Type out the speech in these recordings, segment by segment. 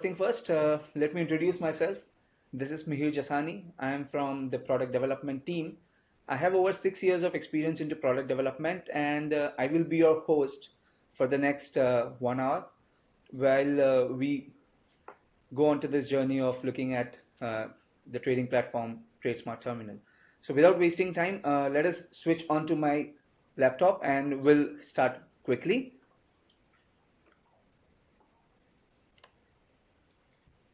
Thing first, let me introduce myself. This is Mihir Jasani. I am from the product development team. I have over 6 years of experience into product development, and I will be your host for the next 1 hour while we go on to this journey of looking at the trading platform TradeSmart Terminal. So, without wasting time, let us switch on to my laptop and we'll start quickly.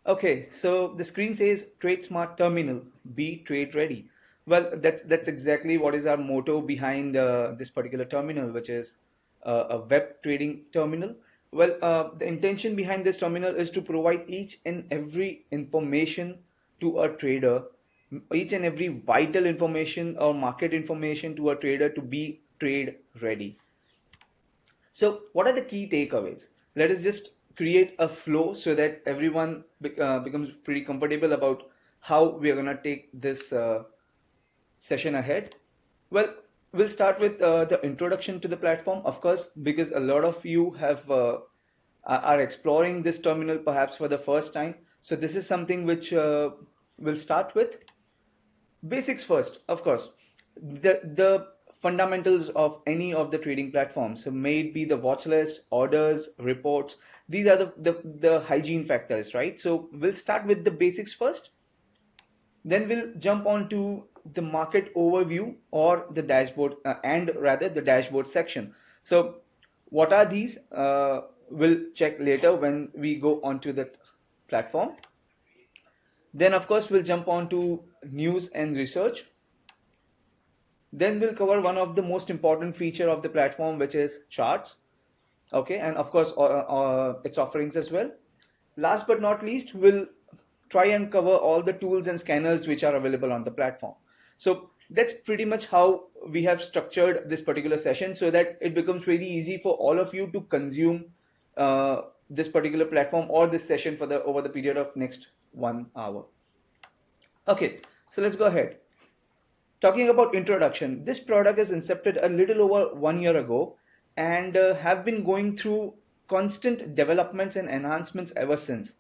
Okay, so the screen says Trade Smart Terminal, be trade ready. Well, that's exactly what is our motto behind this particular terminal, which is a web trading terminal. Well, the intention behind this terminal is to provide each and every information to a trader, each and every vital information or market information to a trader to be trade ready. So, what are the key takeaways? Let us just create a flow so that everyone becomes pretty comfortable about how we are going to take this session ahead. Well, we'll start with the introduction to the platform, of course, because a lot of you are exploring this terminal perhaps for the first time. So, this is something which we'll start with. Basics first, of course. The fundamentals of any of the trading platforms. So may it be the watch list, orders, reports. These are the hygiene factors, right? So we'll start with the basics first. Then we'll jump on to the market overview or the dashboard and rather the dashboard section. So what are these? We'll check later when we go onto the platform. Then of course we'll jump on to news and research. Then we'll cover one of the most important feature of the platform, which is charts. Okay, and of course its offerings as well. Last but not least, we'll try and cover all the tools and scanners which are available on the platform. So that's pretty much how we have structured this particular session so that it becomes really easy for all of you to consume this particular platform or this session for the over the period of next 1 hour. Okay, so let's go ahead. Talking about introduction, this product is incepted a little over 1 year ago and have been going through constant developments and enhancements ever since.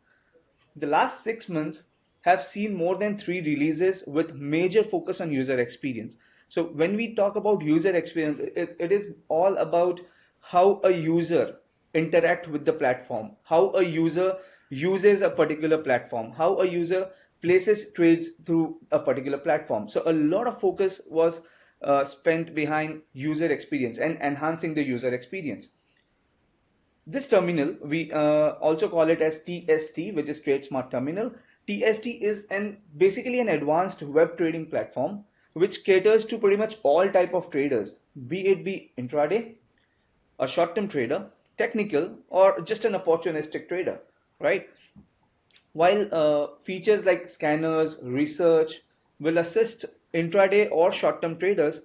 The last 6 months have seen more than 3 releases with major focus on user experience. So when we talk about user experience, it is all about how a user interact with the platform, how a user uses a particular platform, how a user places trades through a particular platform. So a lot of focus was spent behind user experience and enhancing the user experience. This terminal, we also call it as TST, which is Trade Smart Terminal. TST is basically an advanced web trading platform which caters to pretty much all type of traders, be it be intraday, a short-term trader, technical, or just an opportunistic trader, right? While features like scanners, research will assist intraday or short-term traders,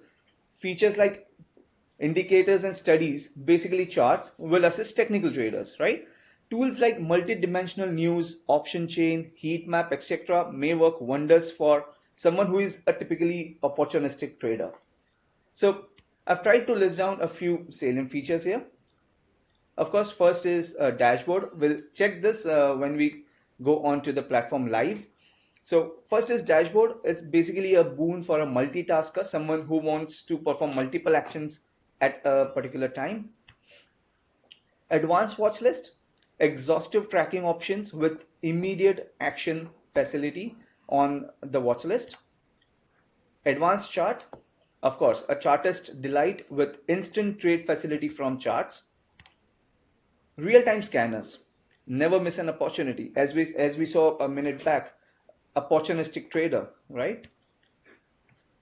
features like indicators and studies, basically charts, will assist technical traders, right? Tools like multi-dimensional news, option chain, heat map, etc. may work wonders for someone who is a typically opportunistic trader. So I've tried to list down a few salient features here. Of course, first is a dashboard. We'll check this when we go on to the platform live. So first is dashboard. It's basically a boon for a multitasker, someone who wants to perform multiple actions at a particular time. Advanced watch list, exhaustive tracking options with immediate action facility on the watch list. Advanced chart, of course, a chartist delight with instant trade facility from charts. Real-time scanners, never miss an opportunity. As we saw a minute back, opportunistic trader, right?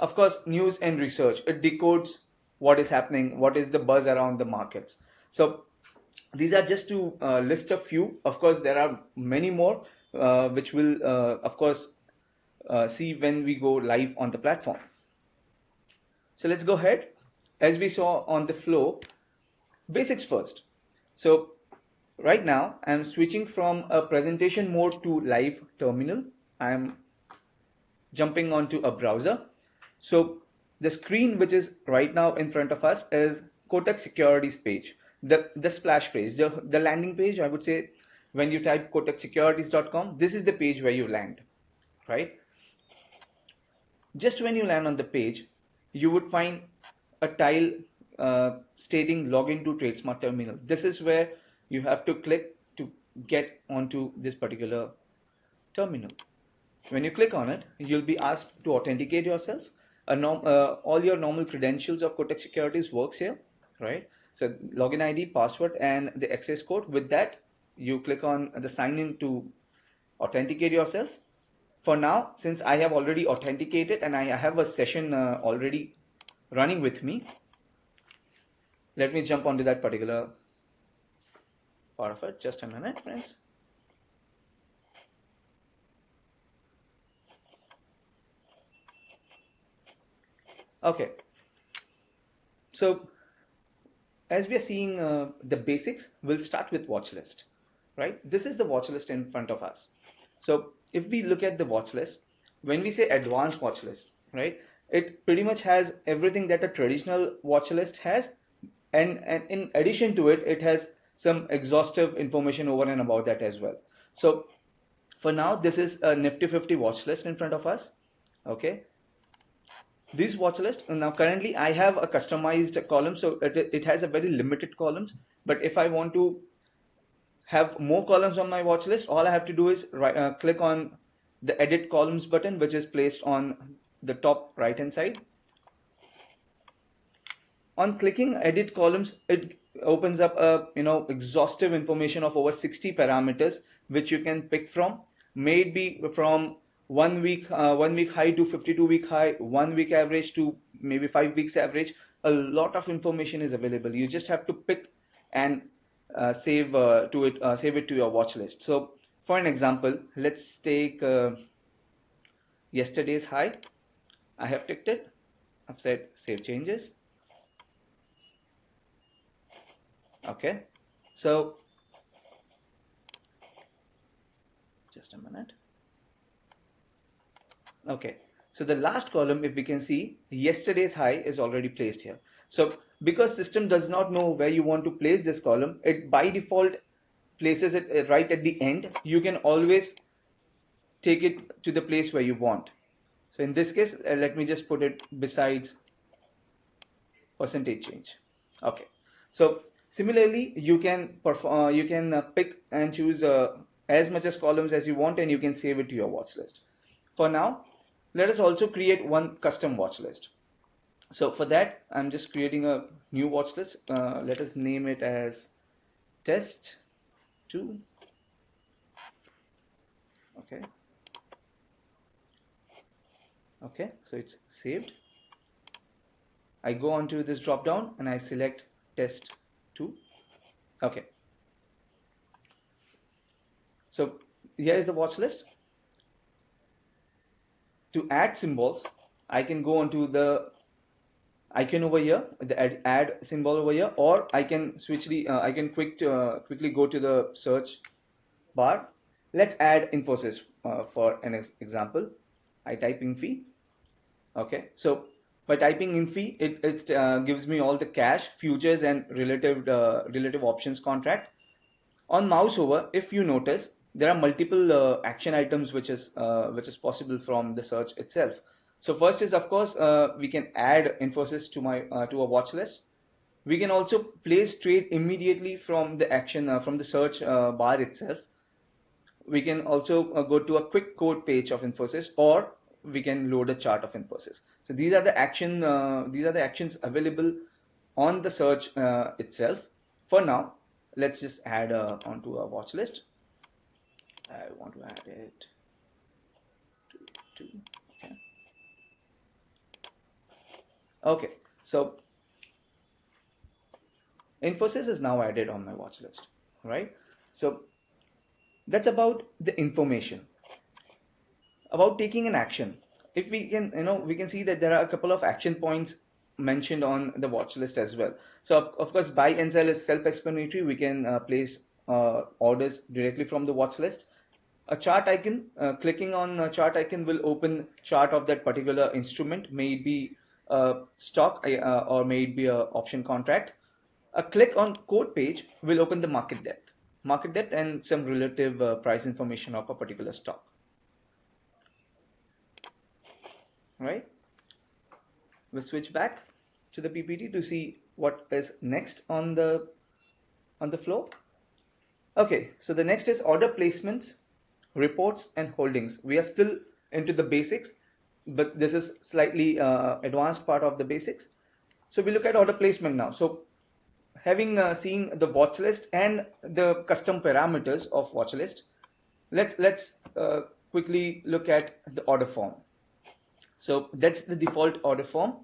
Of course, news and research. It decodes what is happening, what is the buzz around the markets. So these are just to list a few. Of course, there are many more, which we'll, of course, see when we go live on the platform. So let's go ahead. As we saw on the flow, basics first. So right now, I'm switching from a presentation mode to live terminal. I'm jumping onto a browser. So the screen which is right now in front of us is Kotak Securities page, the splash page, the landing page, I would say. when you type kotaksecurities.com, this is the page where you land, right? Just when you land on the page, you would find a tile stating login to TradeSmart terminal. This is where you have to click to get onto this particular terminal. When you click on it, you'll be asked to authenticate yourself. All your normal credentials of Kotak Securities works here, right? So login ID, password, and the access code. With that, you click on the sign in to authenticate yourself. For now, since I have already authenticated and I have a session already running with me, let me jump onto that particular part of it. Just a minute, friends. Okay. So as we are seeing the basics, we'll start with watch list, right? This is the watch list in front of us. So if we look at the watch list, when we say advanced watch list, right, it pretty much has everything that a traditional watch list has, and in addition to it, it has some exhaustive information over and about that as well. So for now, this is a Nifty 50 watch list in front of us. Okay, this watch list now currently I have a customized column, so it has a very limited columns. But if I want to have more columns on my watch list, all I have to do is click on the edit columns button, which is placed on the top right hand side. On clicking edit columns, it opens up a exhaustive information of over 60 parameters which you can pick from. May it be from 1 week high to 52-week high, 1 week average to maybe 5 weeks average. A lot of information is available. You just have to pick and save it to your watch list. So for an example, let's take yesterday's high. I have ticked it. I've said save changes. Okay, so just a minute. Okay, so the last column, if we can see, yesterday's high is already placed here. So because system does not know where you want to place this column, it by default places it right at the end. You can always take it to the place where you want. So in this case, let me just put it besides percentage change. Okay, so similarly, you can pick and choose as much as columns as you want, and you can save it to your watch list. For now, let us also create one custom watch list. So for that, I'm just creating a new watch list. Let us name it as test 2. Okay. Okay, so it's saved. I go onto this drop down and I select test 2. Okay. So here is the watch list. To add symbols, I can go onto the icon over here, the add symbol over here, or I can quickly go to the search bar. Let's add Infosys for an example. I type Infi. Okay, so by typing Infi, it gives me all the cash, futures, and relative options contract. On mouse over, if you notice, there are multiple action items which is possible from the search itself. So first is, of course, we can add Infosys to a watch list. We can also place trade immediately from the action from the search bar itself. We can also go to a quick code page of Infosys, or we can load a chart of Infosys. So these are the actions available on the search itself. For now, let's just add onto a watch list. I want to add it to 2. Okay. Okay, so Infosys is now added on my watch list, right? So that's about the information. About taking an action, if we can, we can see that there are a couple of action points mentioned on the watch list as well. So of course, buy and sell is self-explanatory. We can place orders directly from the watch list. A chart icon, clicking on a chart icon will open chart of that particular instrument, may it be stock or may it be a option contract. A click on code page will open the market depth. market depth, and some relative price information of a particular stock. Right? We'll switch back to the PPT to see what is next on the flow. Okay, so the next is order placements, reports, and holdings. We are still into the basics, but this is slightly advanced part of the basics. So we look at order placement now. So having seen the watch list and the custom parameters of watch list, let's quickly look at the order form. So that's the default order form,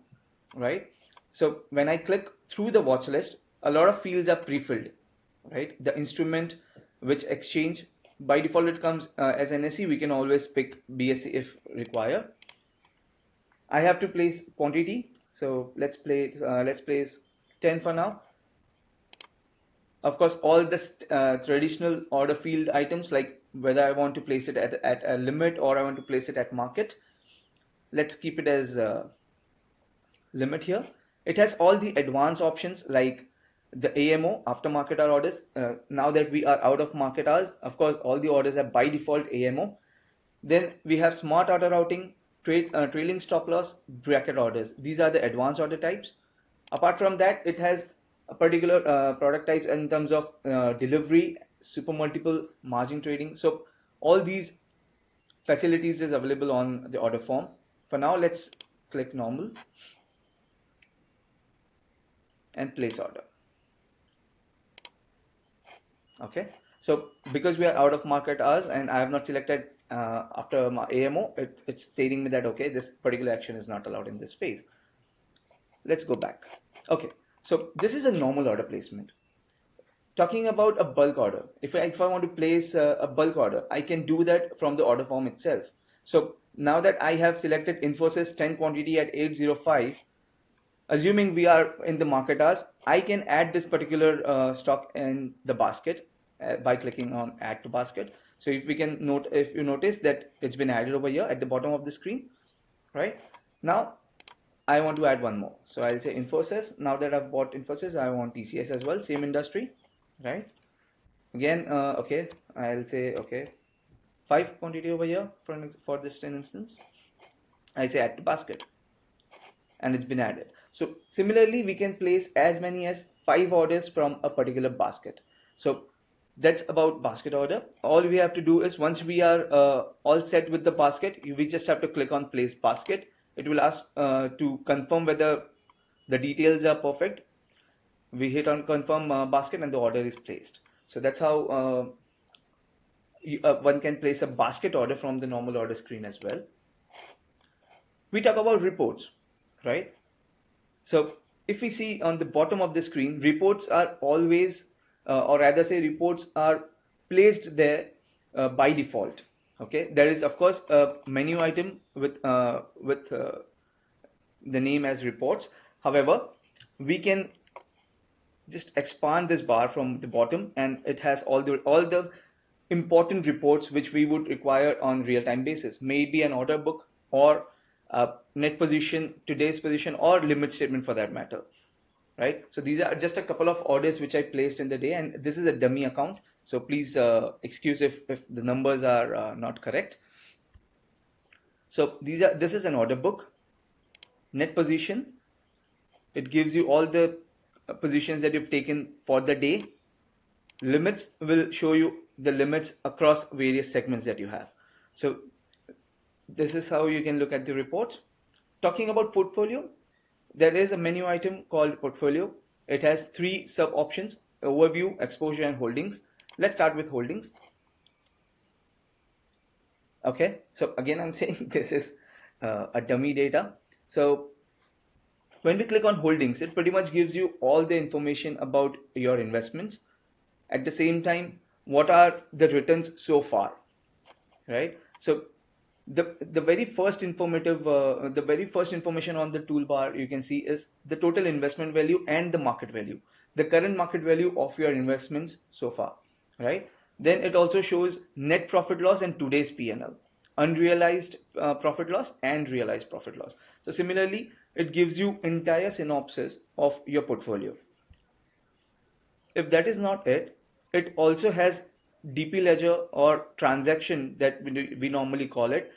right? So when I click through the watch list, a lot of fields are pre-filled, right? The instrument, which exchange, by default it comes as NSE. We can always pick BSE if required. I have to place quantity, so let's place 10 for now. Of course, all the traditional order field items, like whether I want to place it at a limit or I want to place it at market, let's keep it as limit here. It has all the advanced options like the AMO, aftermarket hour orders. Now that we are out of market hours, of course, all the orders are by default AMO. Then we have smart order routing, trailing stop loss, bracket orders. These are the advanced order types. Apart from that, it has a particular product types in terms of delivery, super multiple, margin trading. So all these facilities is available on the order form. For now, let's click normal and place order. Okay, so because we are out of market hours and I have not selected after my AMO, it's stating me that okay, this particular action is not allowed in this phase. Let's go back. Okay, so this is a normal order placement. Talking about a bulk order, if I want to place a bulk order, I can do that from the order form itself. So now that I have selected Infosys 10 quantity at 805, assuming we are in the market hours, I can add this particular stock in the basket by clicking on add to basket. So if you notice that it's been added over here at the bottom of the screen, right? Now I want to add one more. So I'll say Infosys. Now that I've bought Infosys, I want TCS as well, same industry, right? Again, okay, I'll say okay, 5 quantity over here for this instance. I say add to basket, and it's been added. So similarly, we can place as many as 5 orders from a particular basket. So that's about basket order. All we have to do is once we are all set with the basket, we just have to click on place basket. It will ask to confirm whether the details are perfect. We hit on confirm basket and the order is placed. So that's how one can place a basket order from the normal order screen as well. We talk about reports, right? So if we see on the bottom of the screen, reports are always, or rather say reports are placed there by default. Okay, there is of course a menu item with the name as reports. However, we can just expand this bar from the bottom, and it has all the important reports which we would require on real-time basis. Maybe an order book or net position, today's position, or limit statement for that matter, right? So these are just a couple of orders which I placed in the day, and this is a dummy account, so please excuse if the numbers are not correct. So this is an order book. Net position, it gives you all the positions that you've taken for the day. Limits will show you the limits across various segments that you have. So this is how you can look at the reports. Talking about portfolio, there is a menu item called portfolio. It has 3 sub options: overview, exposure, and holdings. Let's start with holdings. Okay, so again I'm saying this is a dummy data. So when we click on holdings, it pretty much gives you all the information about your investments. At the same time, what are the returns so far, right? So the very first information on the toolbar you can see is the total investment value and the market value, the current market value of your investments so far, right? Then it also shows net profit loss and today's P&L, unrealized profit loss and realized profit loss. So similarly, it gives you entire synopsis of your portfolio. If that is not it, it also has DP ledger or transaction that we normally call it,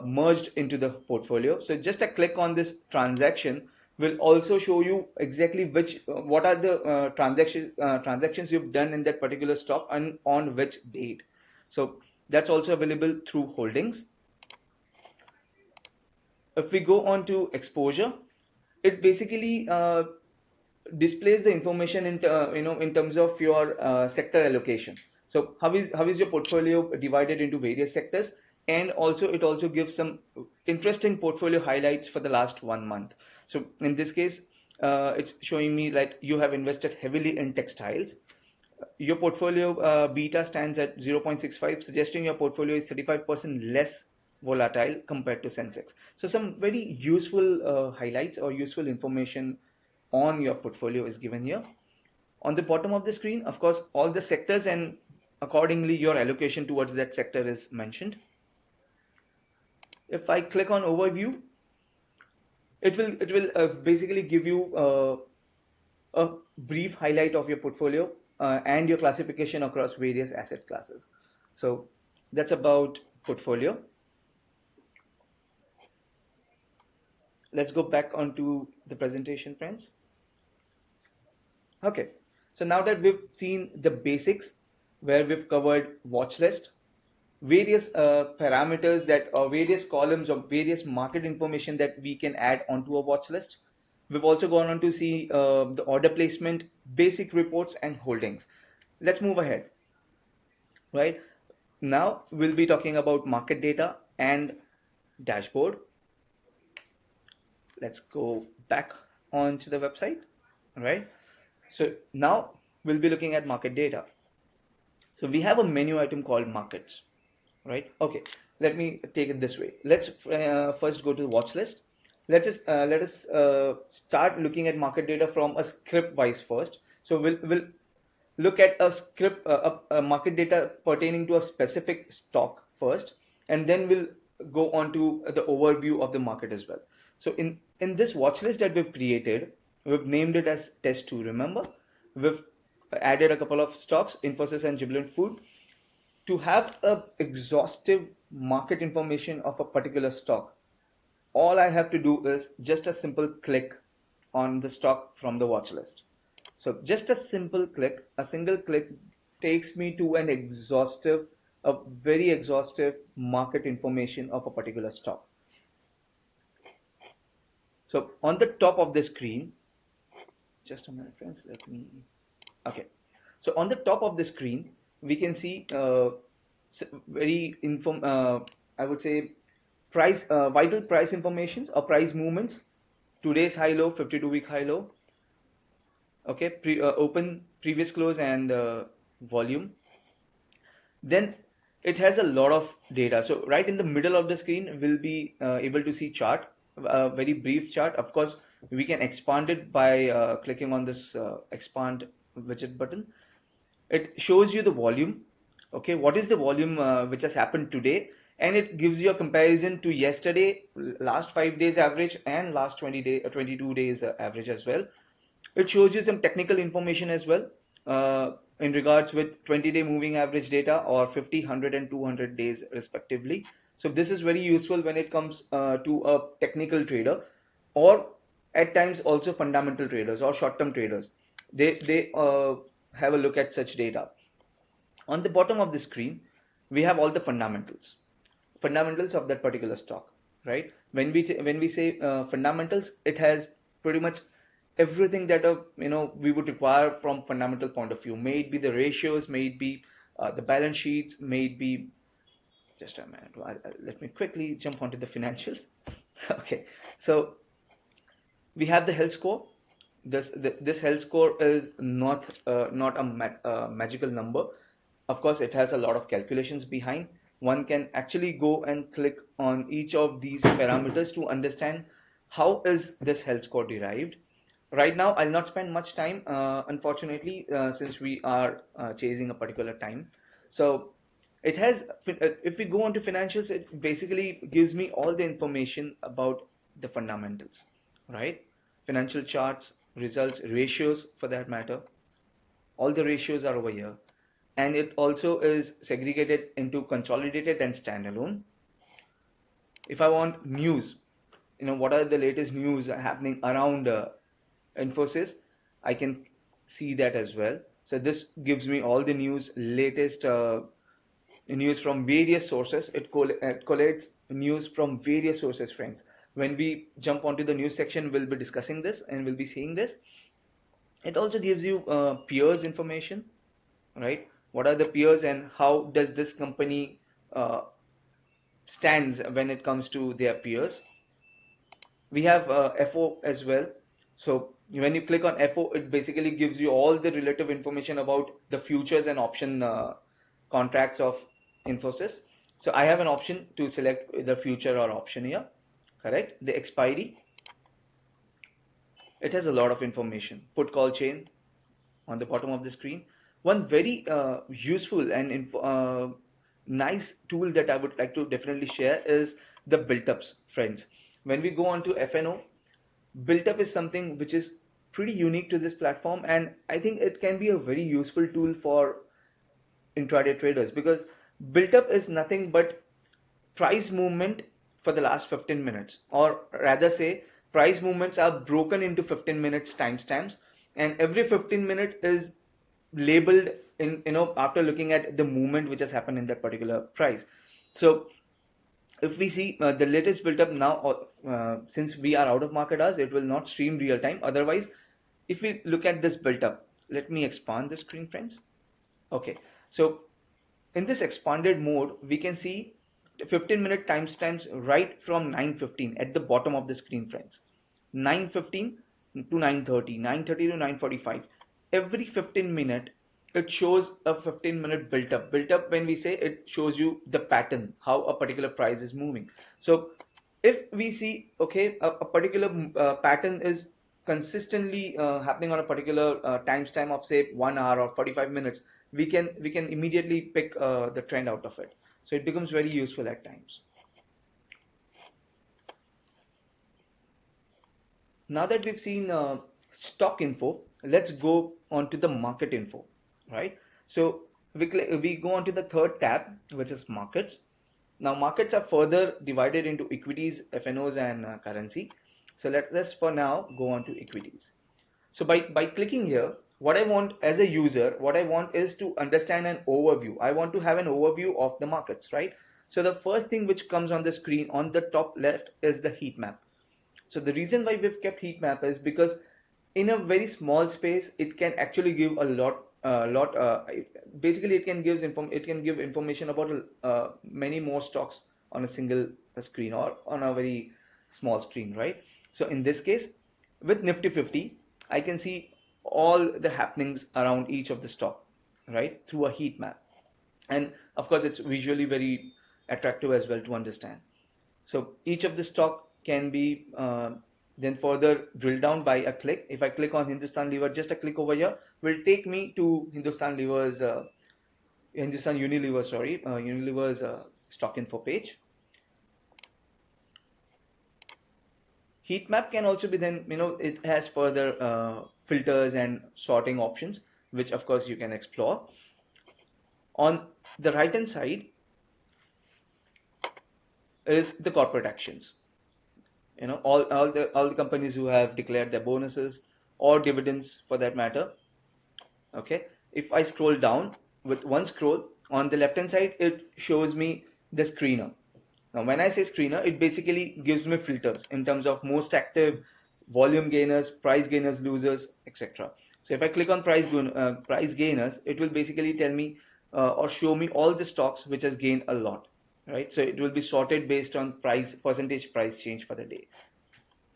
merged into the portfolio. So just a click on this transaction will also show you exactly what are the transactions you've done in that particular stock and on which date. So that's also available through holdings. If we go on to exposure, it basically displays the information in terms of your sector allocation. So how is your portfolio divided into various sectors, and also it also gives some interesting portfolio highlights for the last 1 month. So in this case, it's showing me that you have invested heavily in textiles. Your portfolio beta stands at 0.65, suggesting your portfolio is 35% less volatile compared to Sensex. So some very useful highlights or useful information on your portfolio is given here. On the bottom of the screen, of course, all the sectors and accordingly your allocation towards that sector is mentioned. If I click on overview, it will basically give you a brief highlight of your portfolio and your classification across various asset classes. So that's about portfolio. Let's go back onto the presentation, friends. Okay, so now that we've seen the basics, where we've covered watch list, various parameters that or various columns of various market information that we can add onto a watch list. We've also gone on to see the order placement, basic reports, and holdings. Let's move ahead. Right now, we'll be talking about market data and dashboard. Let's go back onto the website. Right. So now we'll be looking at market data. So we have a menu item called markets, right? Okay, let me take it this way. Let's first go to the watch list. Let us start looking at market data from a script wise first. So we'll look at a script a market data pertaining to a specific stock first, and then we'll go on to the overview of the market as well. So in this watch list that we've created, we've named it as test 2. Remember, we've added a couple of stocks, Infosys and Jubilant Food. To have a exhaustive market information of a particular stock, all I have to do is just a simple click on the stock from the watch list. So just a simple click, a single click takes me to a very exhaustive market information of a particular stock. So on the top of the screen, just a minute, friends, okay. So on the top of the screen, we can see I would say vital price informations or price movements, today's high low, 52-week high low, okay, open, previous close, and volume. Then it has a lot of data. So right in the middle of the screen, we'll be able to see chart, a very brief chart. Of course, we can expand it by clicking on this expand widget button. It shows you the volume. Okay, what is the volume which has happened today, and it gives you a comparison to yesterday, last 5 days average, and last 22 days average as well. It shows you some technical information as well in regards with 20-day moving average data or 50, 100, and 200 days respectively. So this is very useful when it comes to a technical trader, or at times also fundamental traders or short-term traders. They have a look at such data. On the bottom of the screen, we have all the fundamentals of that particular stock, right? When we say fundamentals, it has pretty much everything that we would require from fundamental point of view. May it be the ratios, may it be the balance sheets, may it be, just a minute, let me quickly jump onto the financials. Okay, so we have the health score. This health score is not a magical number. Of course, it has a lot of calculations behind. One can actually go and click on each of these parameters to understand how is this health score derived. Right now, I'll not spend much time, unfortunately, since we are chasing a particular time. So it has, if we go on to financials, it basically gives me all the information about the fundamentals, right? Financial charts, results, ratios for that matter. All the ratios are over here. and it also is segregated into consolidated and standalone. If I want news, what are the latest news happening around Infosys, I can see that as well. So this gives me all the news, latest news from various sources. It collates news from various sources, friends. When we jump onto the news section, we'll be discussing this and we'll be seeing this. It also gives you peers information, right? What are the peers and how does this company uh, stands when it comes to their peers? We have FO as well. So when you click on FO, it basically gives you all the relative information about the futures and option contracts of Infosys. So I have an option to select the future or option here, correct? The expiry, it has a lot of information. Put call chain on the bottom of the screen. One very useful and nice tool that I would like to definitely share is the built-ups, friends. When we go on to FNO, built-up is something which is pretty unique to this platform, and I think it can be a very useful tool for intraday traders, because built-up is nothing but price movement for the last 15 minutes, or rather say price movements are broken into 15 minutes timestamps, and every 15 minute is labeled in, after looking at the movement which has happened in that particular price. So if we see the latest built up now, since we are out of market hours, it will not stream real time. Otherwise, if we look at this built up, let me expand the screen, friends. Okay, so in this expanded mode, we can see 15-minute timestamps right from 9:15 at the bottom of the screen, friends. 9:15 to 9:30, 9:30 to 9:45. Every 15 minute, it shows a 15-minute built up. Built up, when we say, it shows you the pattern, how a particular price is moving. So if we see, okay, a particular pattern is consistently happening on a particular timestamp of say 1 hour or 45 minutes, we can immediately pick the trend out of it. So it becomes very useful at times. Now that we've seen stock info, let's go on to the market info, right? So we go on to the third tab, which is markets. Now markets are further divided into equities, FNOs, and currency. So let's for now go on to equities. So by clicking here, what I want as a user, what I want is to understand an overview. I want to have an overview of the markets, right? So the first thing which comes on the screen on the top left is the heat map. So the reason why we've kept heat map is because in a very small space, it can actually give a lot. Basically, it can give information about many more stocks on a single screen or on a very small screen, right? So in this case, with Nifty 50, I can see all the happenings around each of the stock, right, through a heat map, and of course, it's visually very attractive as well to understand. So each of the stock can be then further drilled down by a click. If I click on Hindustan Lever, just a click over here will take me to Hindustan Unilever's stock info page. Heat map can also be then, it has further filters and sorting options, which of course you can explore. On the right hand side is the corporate actions. All the companies who have declared their bonuses or dividends for that matter. Okay, if I scroll down with one scroll on the left hand side, it shows me the screener. Now when I say screener, it basically gives me filters in terms of most active, volume gainers, price gainers, losers, etc. So if I click on price gainers, it will basically tell me or show me all the stocks which has gained a lot, right? So it will be sorted based on percentage price change for the day,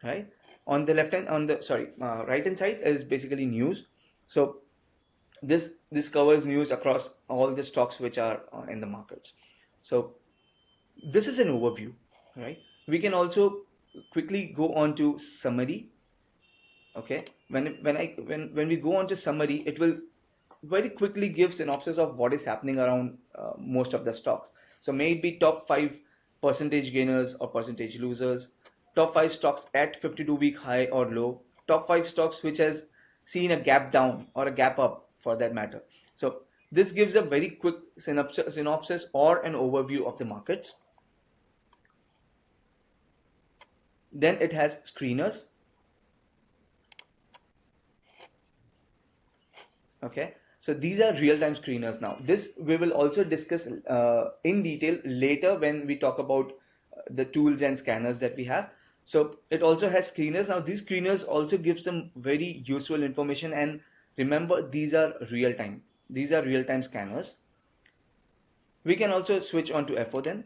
right? On the right hand side is basically news. So this covers news across all the stocks which are in the markets. So this is an overview, right? We can also quickly go on to summary. Okay, when we go on to summary, it will very quickly give synopsis of what is happening around most of the stocks. So may it be top 5 percentage gainers or percentage losers, top 5 stocks at 52-week high or low, top 5 stocks which has seen a gap down or a gap up for that matter. So This gives a very quick synopsis or an overview of the markets. Then it has screeners. Okay, so these are real-time screeners now. This we will also discuss in detail later when we talk about the tools and scanners that we have. So it also has screeners. Now these screeners also give some very useful information, and remember, these are real-time. These are real-time scanners. We can also switch on to FO then.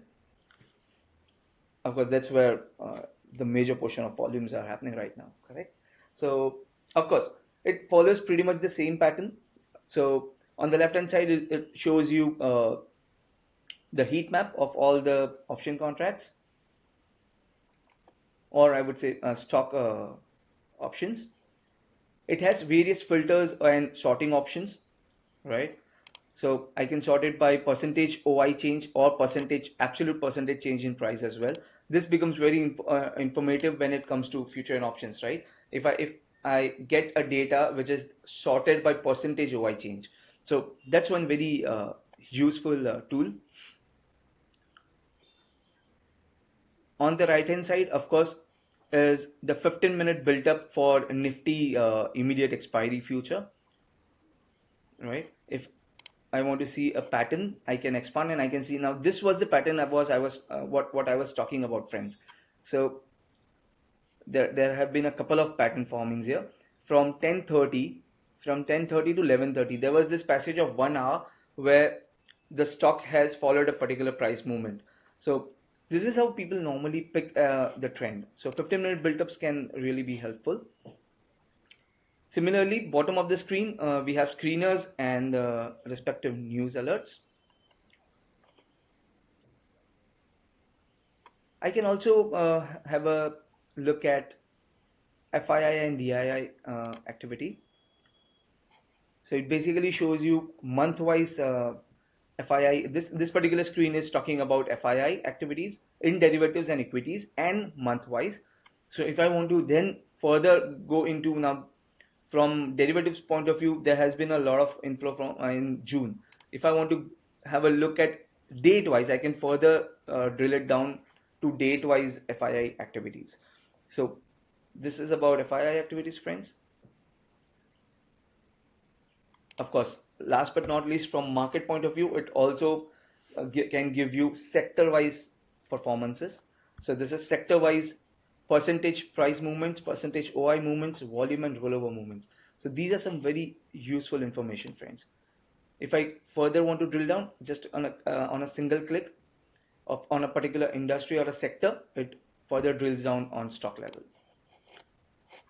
Of course, that's where the major portion of volumes are happening right now, correct? So, of course, it follows pretty much the same pattern. So, on the left hand side, it shows you the heat map of all the option contracts, or I would say stock options. It has various filters and sorting options, right? So I can sort it by percentage OI change or absolute percentage change in price as well. This becomes very informative when it comes to future and options, right? If I get a data which is sorted by percentage OI change, so that's one very useful tool. On the right hand side, of course, is the 15-minute build up for Nifty immediate expiry future, right? If I want to see a pattern, I can expand and I can see now this was the pattern what I was talking about, friends. So there have been a couple of pattern formings here from 10:30 to 11:30. There was this passage of 1 hour where the stock has followed a particular price movement. So this is how people normally pick the trend. So 15-minute build-ups can really be helpful. Similarly, bottom of the screen, we have screeners and respective news alerts. I can also have a look at FII and DII activity. So it basically shows you month-wise FII. This particular screen is talking about FII activities in derivatives and equities and month-wise. So if I want to then further go into now, from derivatives point of view, there has been a lot of inflow from in June. If I want to have a look at date wise, I can further drill it down to date wise FII activities. So this is about FII activities, friends. Of course, last but not least, from market point of view, it also can give you sector wise performances. So this is sector wise percentage price movements, percentage OI movements, volume and rollover movements. So these are some very useful information, friends. If I further want to drill down, just on a single click on a particular industry or a sector, it further drills down on stock level.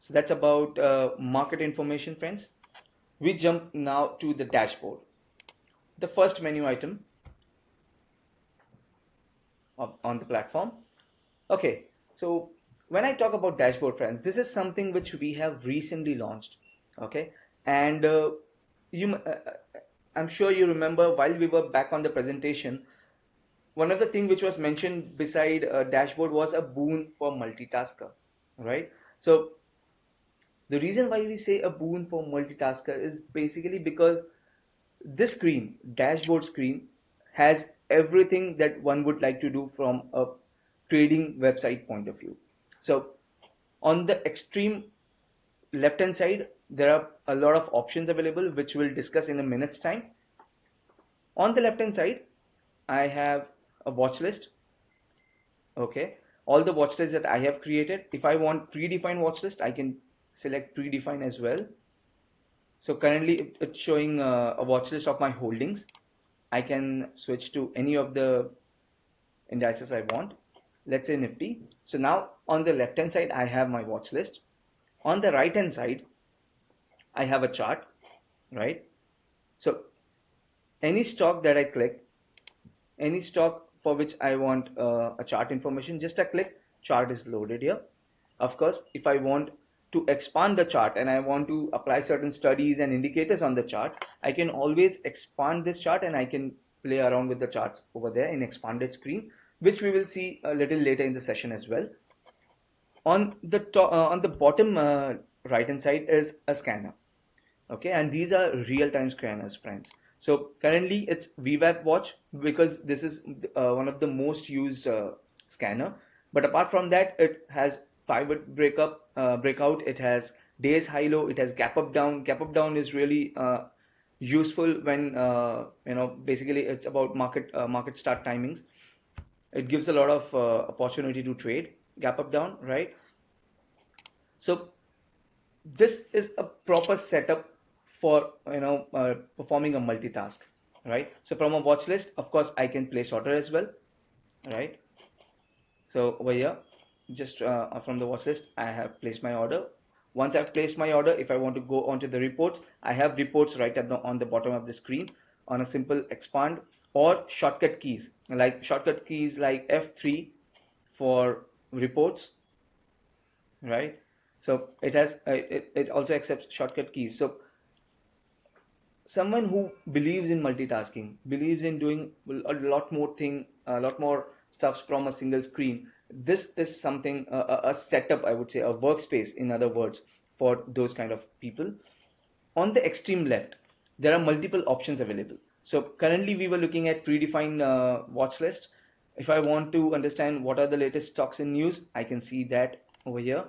So that's about market information, friends. We jump now to the dashboard. The first menu item on the platform. Okay, so when I talk about dashboard, friends, this is something which we have recently launched. Okay, and I'm sure you remember while we were back on the presentation, one of the things which was mentioned beside a dashboard was a boon for multitasker, right? So the reason why we say a boon for multitasker is basically because this screen, dashboard screen, has everything that one would like to do from a trading website point of view. So on the extreme left hand side, there are a lot of options available, which we'll discuss in a minute's time. On the left hand side, I have a watch list. Okay, all the watch lists that I have created. If I want predefined watch list, I can select predefine as well. So currently it's showing a watch list of my holdings. I can switch to any of the indices I want. Let's say Nifty. So now on the left hand side, I have my watch list. On the right hand side, I have a chart, right? So any stock that I click, any stock for which I want a chart information, just a click, chart is loaded here. Of course, if I want to expand the chart and I want to apply certain studies and indicators on the chart, I can always expand this chart and I can play around with the charts over there in expanded screen, which we will see a little later in the session as well. On the bottom right hand side is a scanner. Okay, and these are real-time scanners, friends. So currently it's VWAP Watch because this is one of the most used scanner. But apart from that, it has pivot breakout. It has days high low. It has gap up down. Gap up down is really useful when basically it's about market start timings. It gives a lot of opportunity to trade gap up down, right? So this is a proper setup for performing a multitask, right? So from a watch list, of course, I can place order as well, right? So over here, just from the watch list, I have placed my order. Once I've placed my order, if I want to go onto the reports, I have reports right on the bottom of the screen on a simple expand or shortcut keys like F3 for reports, right? So it also accepts shortcut keys. So someone who believes in multitasking, believes in doing a lot more stuffs from a single screen, this is something, a setup, I would say, a workspace, in other words, for those kind of people. On the extreme left, there are multiple options available. So currently we were looking at predefined watch list. If I want to understand what are the latest stocks in news, I can see that over here.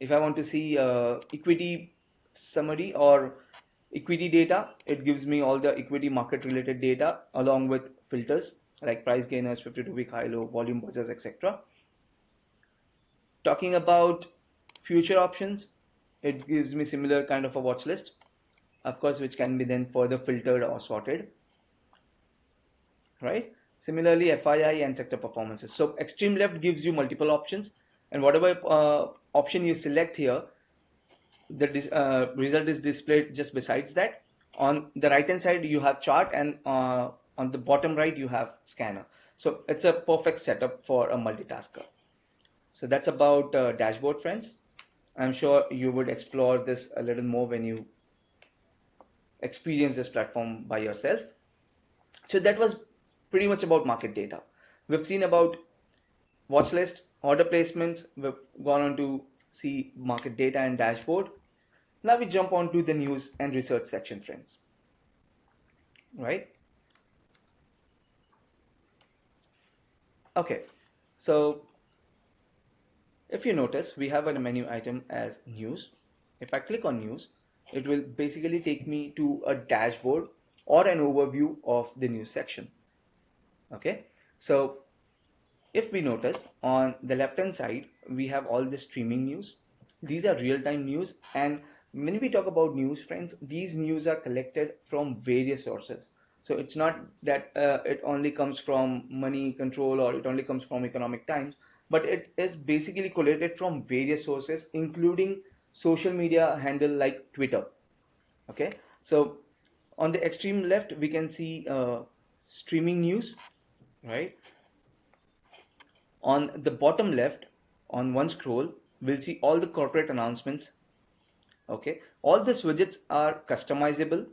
If I want to see equity summary or equity data, it gives me all the equity market related data along with filters like price gainers, 52-week high low, volume buzzers, etc. Talking about future options, it gives me similar kind of a watch list, of course, which can be then further filtered or sorted, right? Similarly, FII and sector performances. So extreme left gives you multiple options, and whatever option you select here, the result is displayed just besides that. On the right hand side, you have chart, and on the bottom right, you have scanner. So it's a perfect setup for a multitasker. So that's about dashboard, friends. I'm sure you would explore this a little more when you experience this platform by yourself. So that was pretty much about market data. We've seen about watch list, order placements. We've gone on to see market data and dashboard. Now we jump on to the news and research section, friends. Right? Okay. So if you notice, we have a menu item as news. If I click on news, it will basically take me to a dashboard or an overview of the news section. Okay. So if we notice on the left hand side, we have all the streaming news. These are real time news, and when we talk about news, friends, these news are collected from various sources. So it's not that it only comes from Money Control or it only comes from Economic Times, but it is basically collated from various sources, including social media handle like Twitter. Okay, so on the extreme left, we can see streaming news, right? On the bottom left, on one scroll, we'll see all the corporate announcements. Okay, all these widgets are customizable,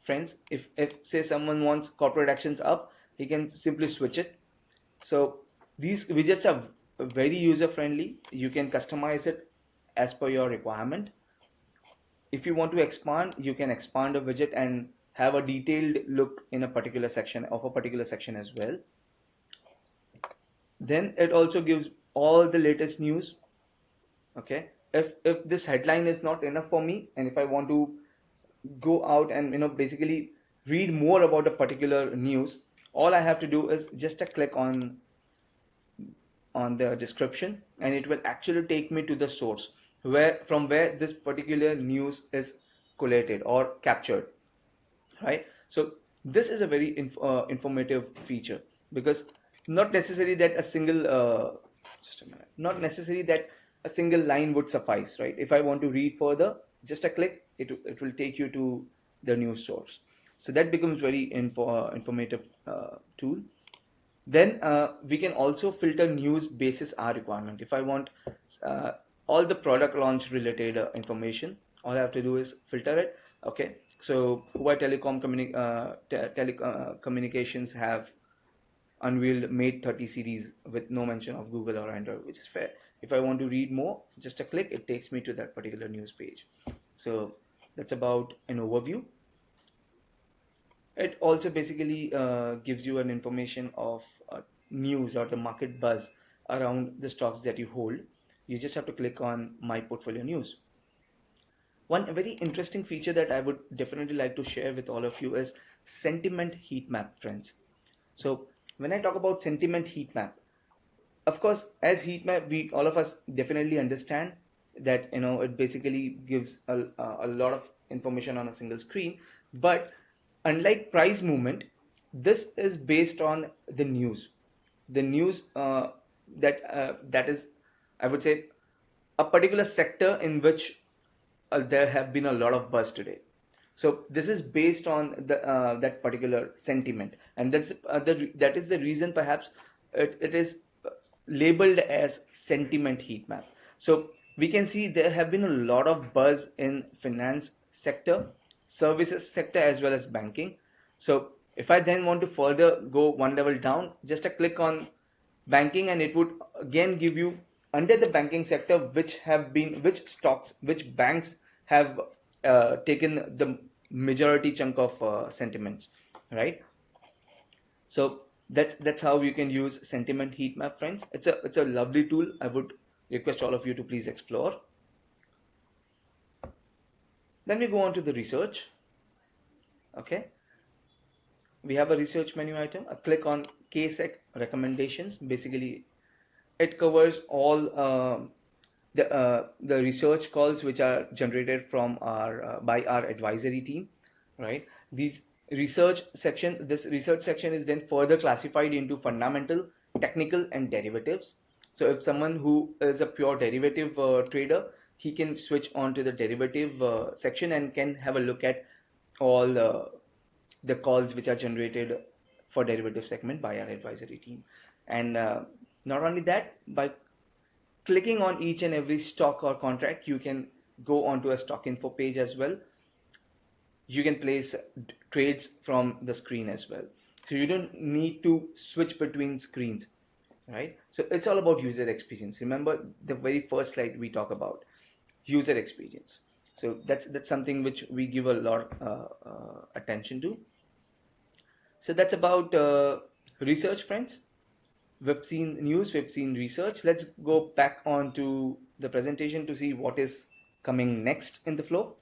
friends. If say someone wants corporate actions up, he can simply switch it. So these widgets are very user friendly. You can customize it as per your requirement. If you want to expand, you can expand a widget and have a detailed look in a particular section of a particular section as well. Then it also gives all the latest news. Okay, if this headline is not enough for me, and if I want to go out and basically read more about a particular news, all I have to do is just a click on the description, and it will actually take me to the source where this particular news is collated or captured, right? So this is a very informative feature, because not necessary that a single just a minute, not necessary that a single line would suffice, right? If I want to read further, just a click, it will take you to the news source. So that becomes very informative tool. Then we can also filter news basis our requirement. If I want uh, all the product launch related information, all I have to do is filter it. Okay, so why telecommunications have unveiled Mate 30 series with no mention of Google or Android, which is fair. If I want to read more, just a click, it takes me to that particular news page. So that's about an overview. It also basically gives you an information of news or the market buzz around the stocks that you hold. You just have to click on My Portfolio News. One very interesting feature that I would definitely like to share with all of you is sentiment heat map, friends. So when I talk about sentiment heat map, of course, as heat map, we all of us definitely understand that it basically gives a lot of information on a single screen. But unlike price movement, this is based on the news that is, I would say, a particular sector in which there have been a lot of buzz today. So this is based on that particular sentiment, and that is the reason perhaps it is labeled as sentiment heat map. So we can see there have been a lot of buzz in finance sector, services sector, as well as banking. So if I then want to further go one level down, just a click on banking, and it would again give you under the banking sector which stocks, which banks have taken the majority chunk of sentiments, right? So that's how you can use sentiment heat map, friends. It's a lovely tool. I would request all of you to please explore. Then we go on to the research. Okay, we have a research menu item. A click on KSEC recommendations. Basically, it covers all the research calls which are generated from our by our advisory team, right? This research section is then further classified into fundamental, technical, and derivatives. So if someone who is a pure derivative trader, he can switch on to the derivative section and can have a look at all the calls which are generated for derivative segment by our advisory team. And not only that, by clicking on each and every stock or contract, you can go onto a stock info page as well. You can place trades from the screen as well. So you don't need to switch between screens, right? So it's all about user experience. Remember the very first slide we talk about user experience. So that's something which we give a lot attention to. So that's about research, friends. We've seen news, we've seen research. Let's go back on to the presentation to see what is coming next in the flow.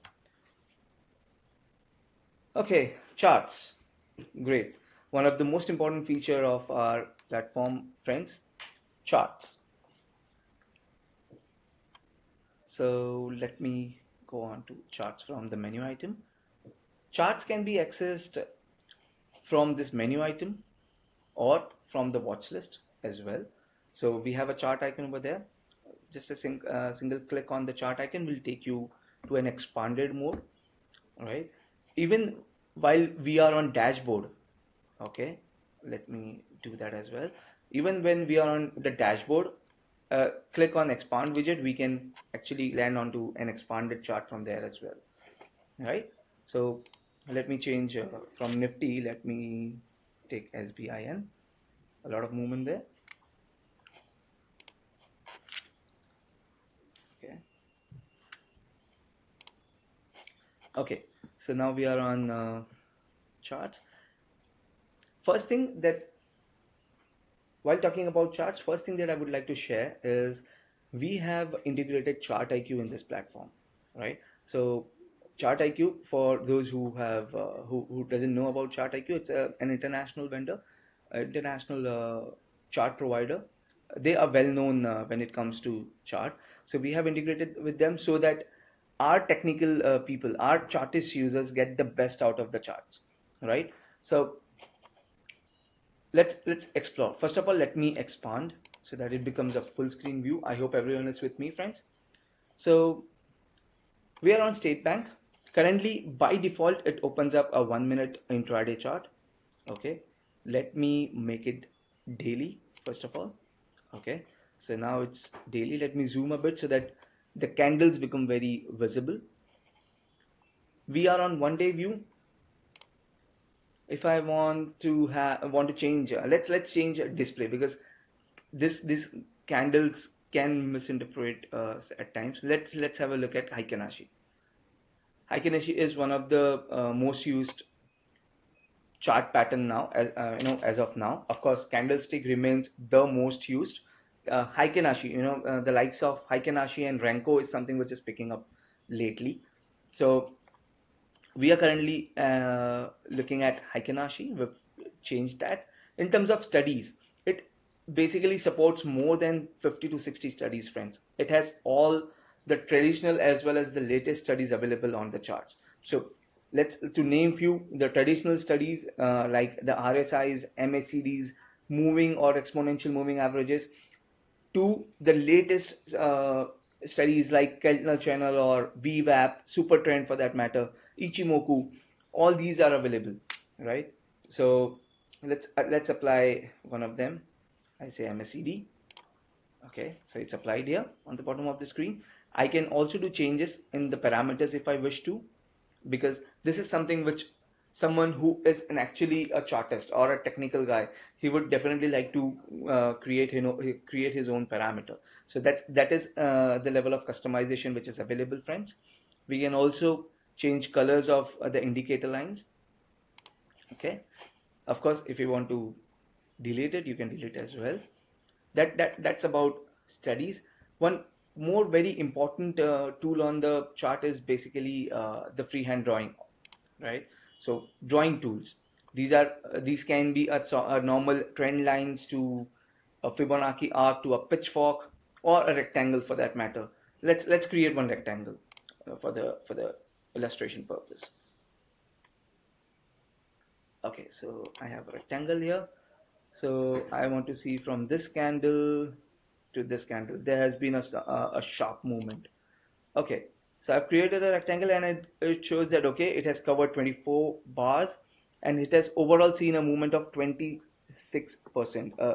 Okay, charts. Great. One of the most important feature of our platform, friends, charts. So let me go on to charts from the menu item. Charts can be accessed from this menu item or from the watch list as well. So we have a chart icon over there. Just a single click on the chart icon will take you to an expanded mode. All right. Even while we are on dashboard, okay, let me do that as well. Even when we are on the dashboard, click on expand widget, we can actually land onto an expanded chart from there as well. All right. So let me change from Nifty. Let me take SBIN. A lot of movement there. Okay. Okay. So now we are on charts. First thing that, while talking about charts, first thing that I would like to share is we have integrated Chart IQ in this platform, right? So Chart IQ, for those who have who doesn't know about Chart IQ, it's an international vendor, international chart provider. They are well known when it comes to chart. So we have integrated with them so that our technical people, our chartist users, get the best out of the charts, right? So let's explore. First of all, let me expand so that it becomes a full screen view. I hope everyone is with me, friends. So we are on State Bank. Currently, by default, it opens up a 1 minute intraday chart. Okay, let me make it daily first of all. Okay, so now it's daily. Let me zoom a bit so that the candles become very visible. We are on 1 day view. If I want to change, let's change display, because this candles can misinterpret at times. Let's have a look at Heikinashi. Heikinashi is one of the most used chart pattern now, as as of now. Of course, candlestick remains the most used. Heikenashi, the likes of Heikenashi and Renko is something which is picking up lately. So we are currently looking at Heikenashi. We've changed that. In terms of studies, it basically supports more than 50 to 60 studies, friends. It has all the traditional as well as the latest studies available on the charts. So let's to name few, the traditional studies like the RSIs, MACDs, moving or exponential moving averages, to the latest studies like Keltner Channel or VWAP, Super Trend for that matter, Ichimoku, all these are available, right? So let's apply one of them. I say MACD. Okay, so it's applied here on the bottom of the screen. I can also do changes in the parameters if I wish to, because this is something which someone who is an actually a chartist or a technical guy, he would definitely like to create his own parameter. So that is the level of customization which is available, friends. We can also change colors of the indicator lines. Okay, of course, if you want to delete it, you can delete as well. That's about studies. One more very important tool on the chart is basically the freehand drawing, right? So drawing tools, these can be a normal trend lines to a Fibonacci arc to a pitchfork or a rectangle for that matter. Let's create one rectangle for the illustration purpose. Okay, so I have a rectangle here. So I want to see from this candle to this candle, there has been a sharp movement. Okay, so I've created a rectangle, and it shows that, okay, it has covered 24 bars, and it has overall seen a movement of 26%,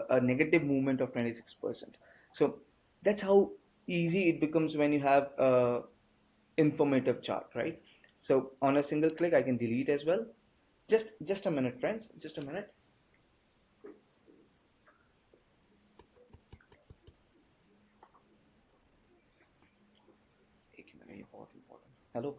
a negative movement of 26%. So that's how easy it becomes when you have a informative chart, right? So on a single click, I can delete as well. Just a minute, friends, just a minute. Hello.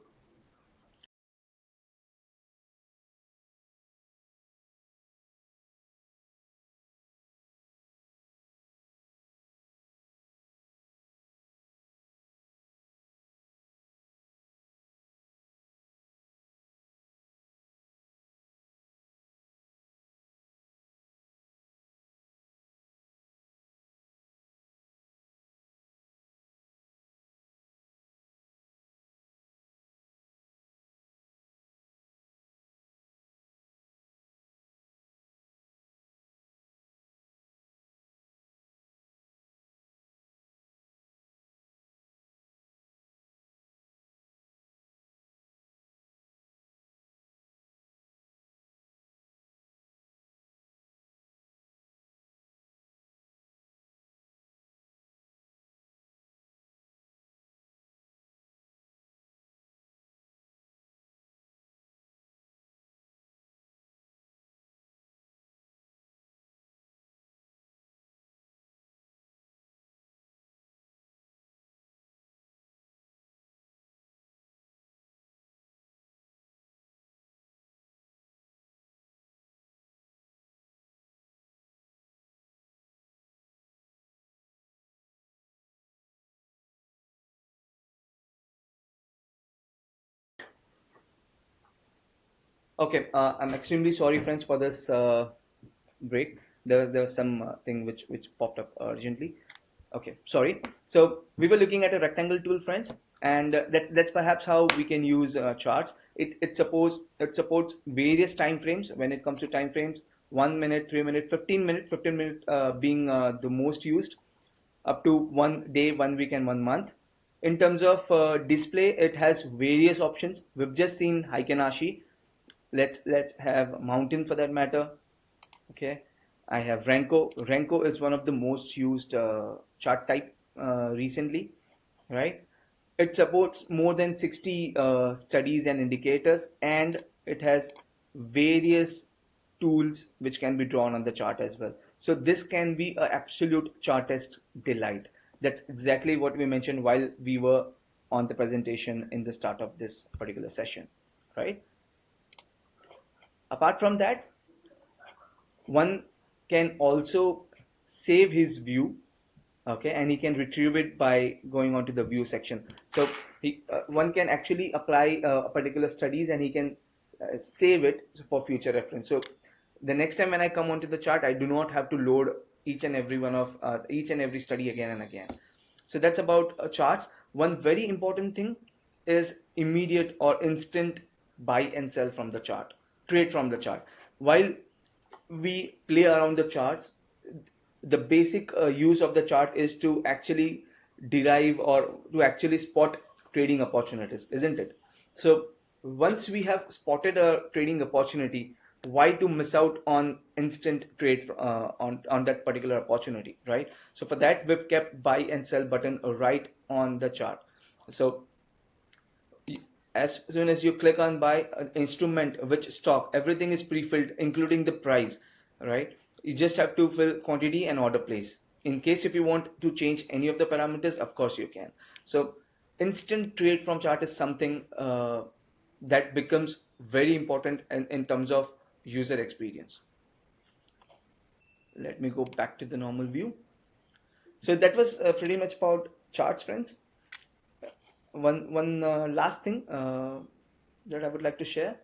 Okay, I'm extremely sorry, friends, for this break. There was some thing which popped up urgently. Okay, sorry. So we were looking at a rectangle tool, friends, and that's perhaps how we can use charts. It supports various time frames. When it comes to time frames, 1 minute, 3 minute, 15 minute, 15 minute being the most used, up to 1 day, 1 week, and 1 month. In terms of display, it has various options. We've just seen Heikenashi. Let's have mountain for that matter. Okay, I have Renko is one of the most used chart type recently, right? It supports more than 60 studies and indicators, and it has various tools which can be drawn on the chart as well. So this can be an absolute chartist delight. That's exactly what we mentioned while we were on the presentation in the start of this particular session, right? Apart from that, One can also save his view, okay, and he can retrieve it by going on to the view section. So one can actually apply a particular studies, and he can save it for future reference. So the next time when I come onto the chart, I do not have to load each and every study again and again. So that's about charts. One very important thing is immediate or instant buy and sell from the chart, trade from the chart. While we play around the charts, the basic use of the chart is to actually derive or to actually spot trading opportunities, isn't it? So once we have spotted a trading opportunity, why to miss out on instant trade on that particular opportunity, right? So for that, we've kept buy and sell button right on the chart. So as soon as you click on buy an instrument, which stock, everything is pre-filled including the price, right? You just have to fill quantity and order place. In case if you want to change any of the parameters, of course you can. So instant trade from chart is something that becomes very important in terms of user experience. Let me go back to the normal view. So that was pretty much about charts, friends. One last thing that I would like to share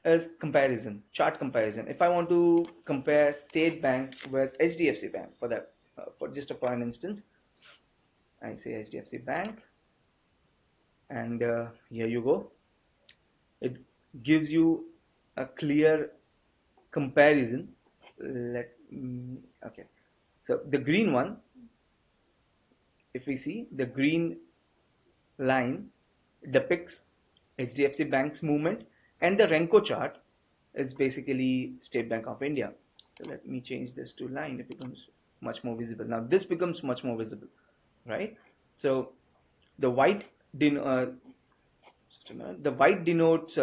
is comparison, chart comparison. If I want to compare State Bank with HDFC Bank, for that, for just for an instance, I say HDFC Bank, and here you go. It gives you a clear comparison. Okay. So the green one, if we see the green line depicts HDFC Bank's movement, and the Renko chart is basically State Bank of India. So let me change this to line. It becomes much more visible. Now this becomes much more visible, right? So the white the white denotes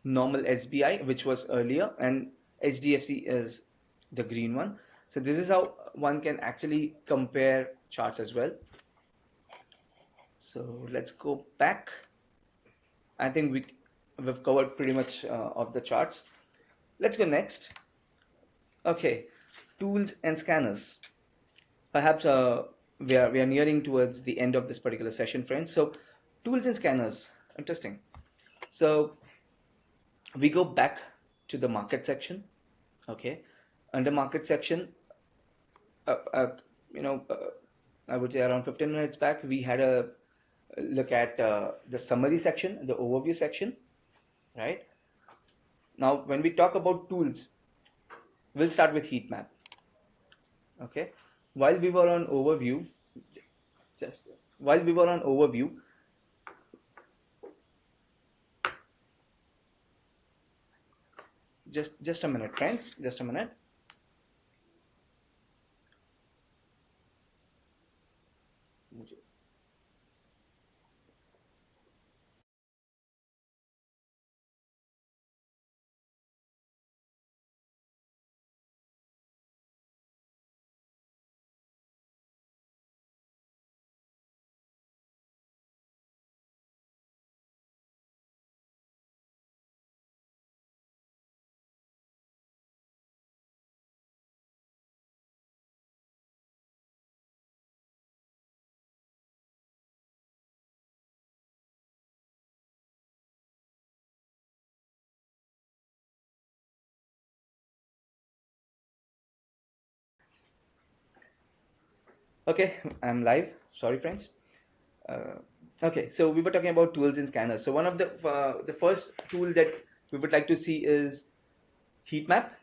normal SBI, which was earlier, and HDFC is the green one. So this is how one can actually compare charts as well. So let's go back. I think we've covered pretty much of the charts. Let's go next. Okay, tools and scanners. Perhaps we are nearing towards the end of this particular session, friends. So tools and scanners, interesting. So we go back to the market section. Okay, under market section, uh, uh, you know, I would say around 15 minutes back, we had a look at the summary section, the overview section, right? Now, when we talk about tools, we'll start with Heatmap. Okay, while we were on overview, just while we were on overview, just a minute, friends, just a minute. Okay, I'm live. Sorry, friends. Uh, okay, so we were talking about tools and scanners. So one of the first tool that we would like to see is heat map.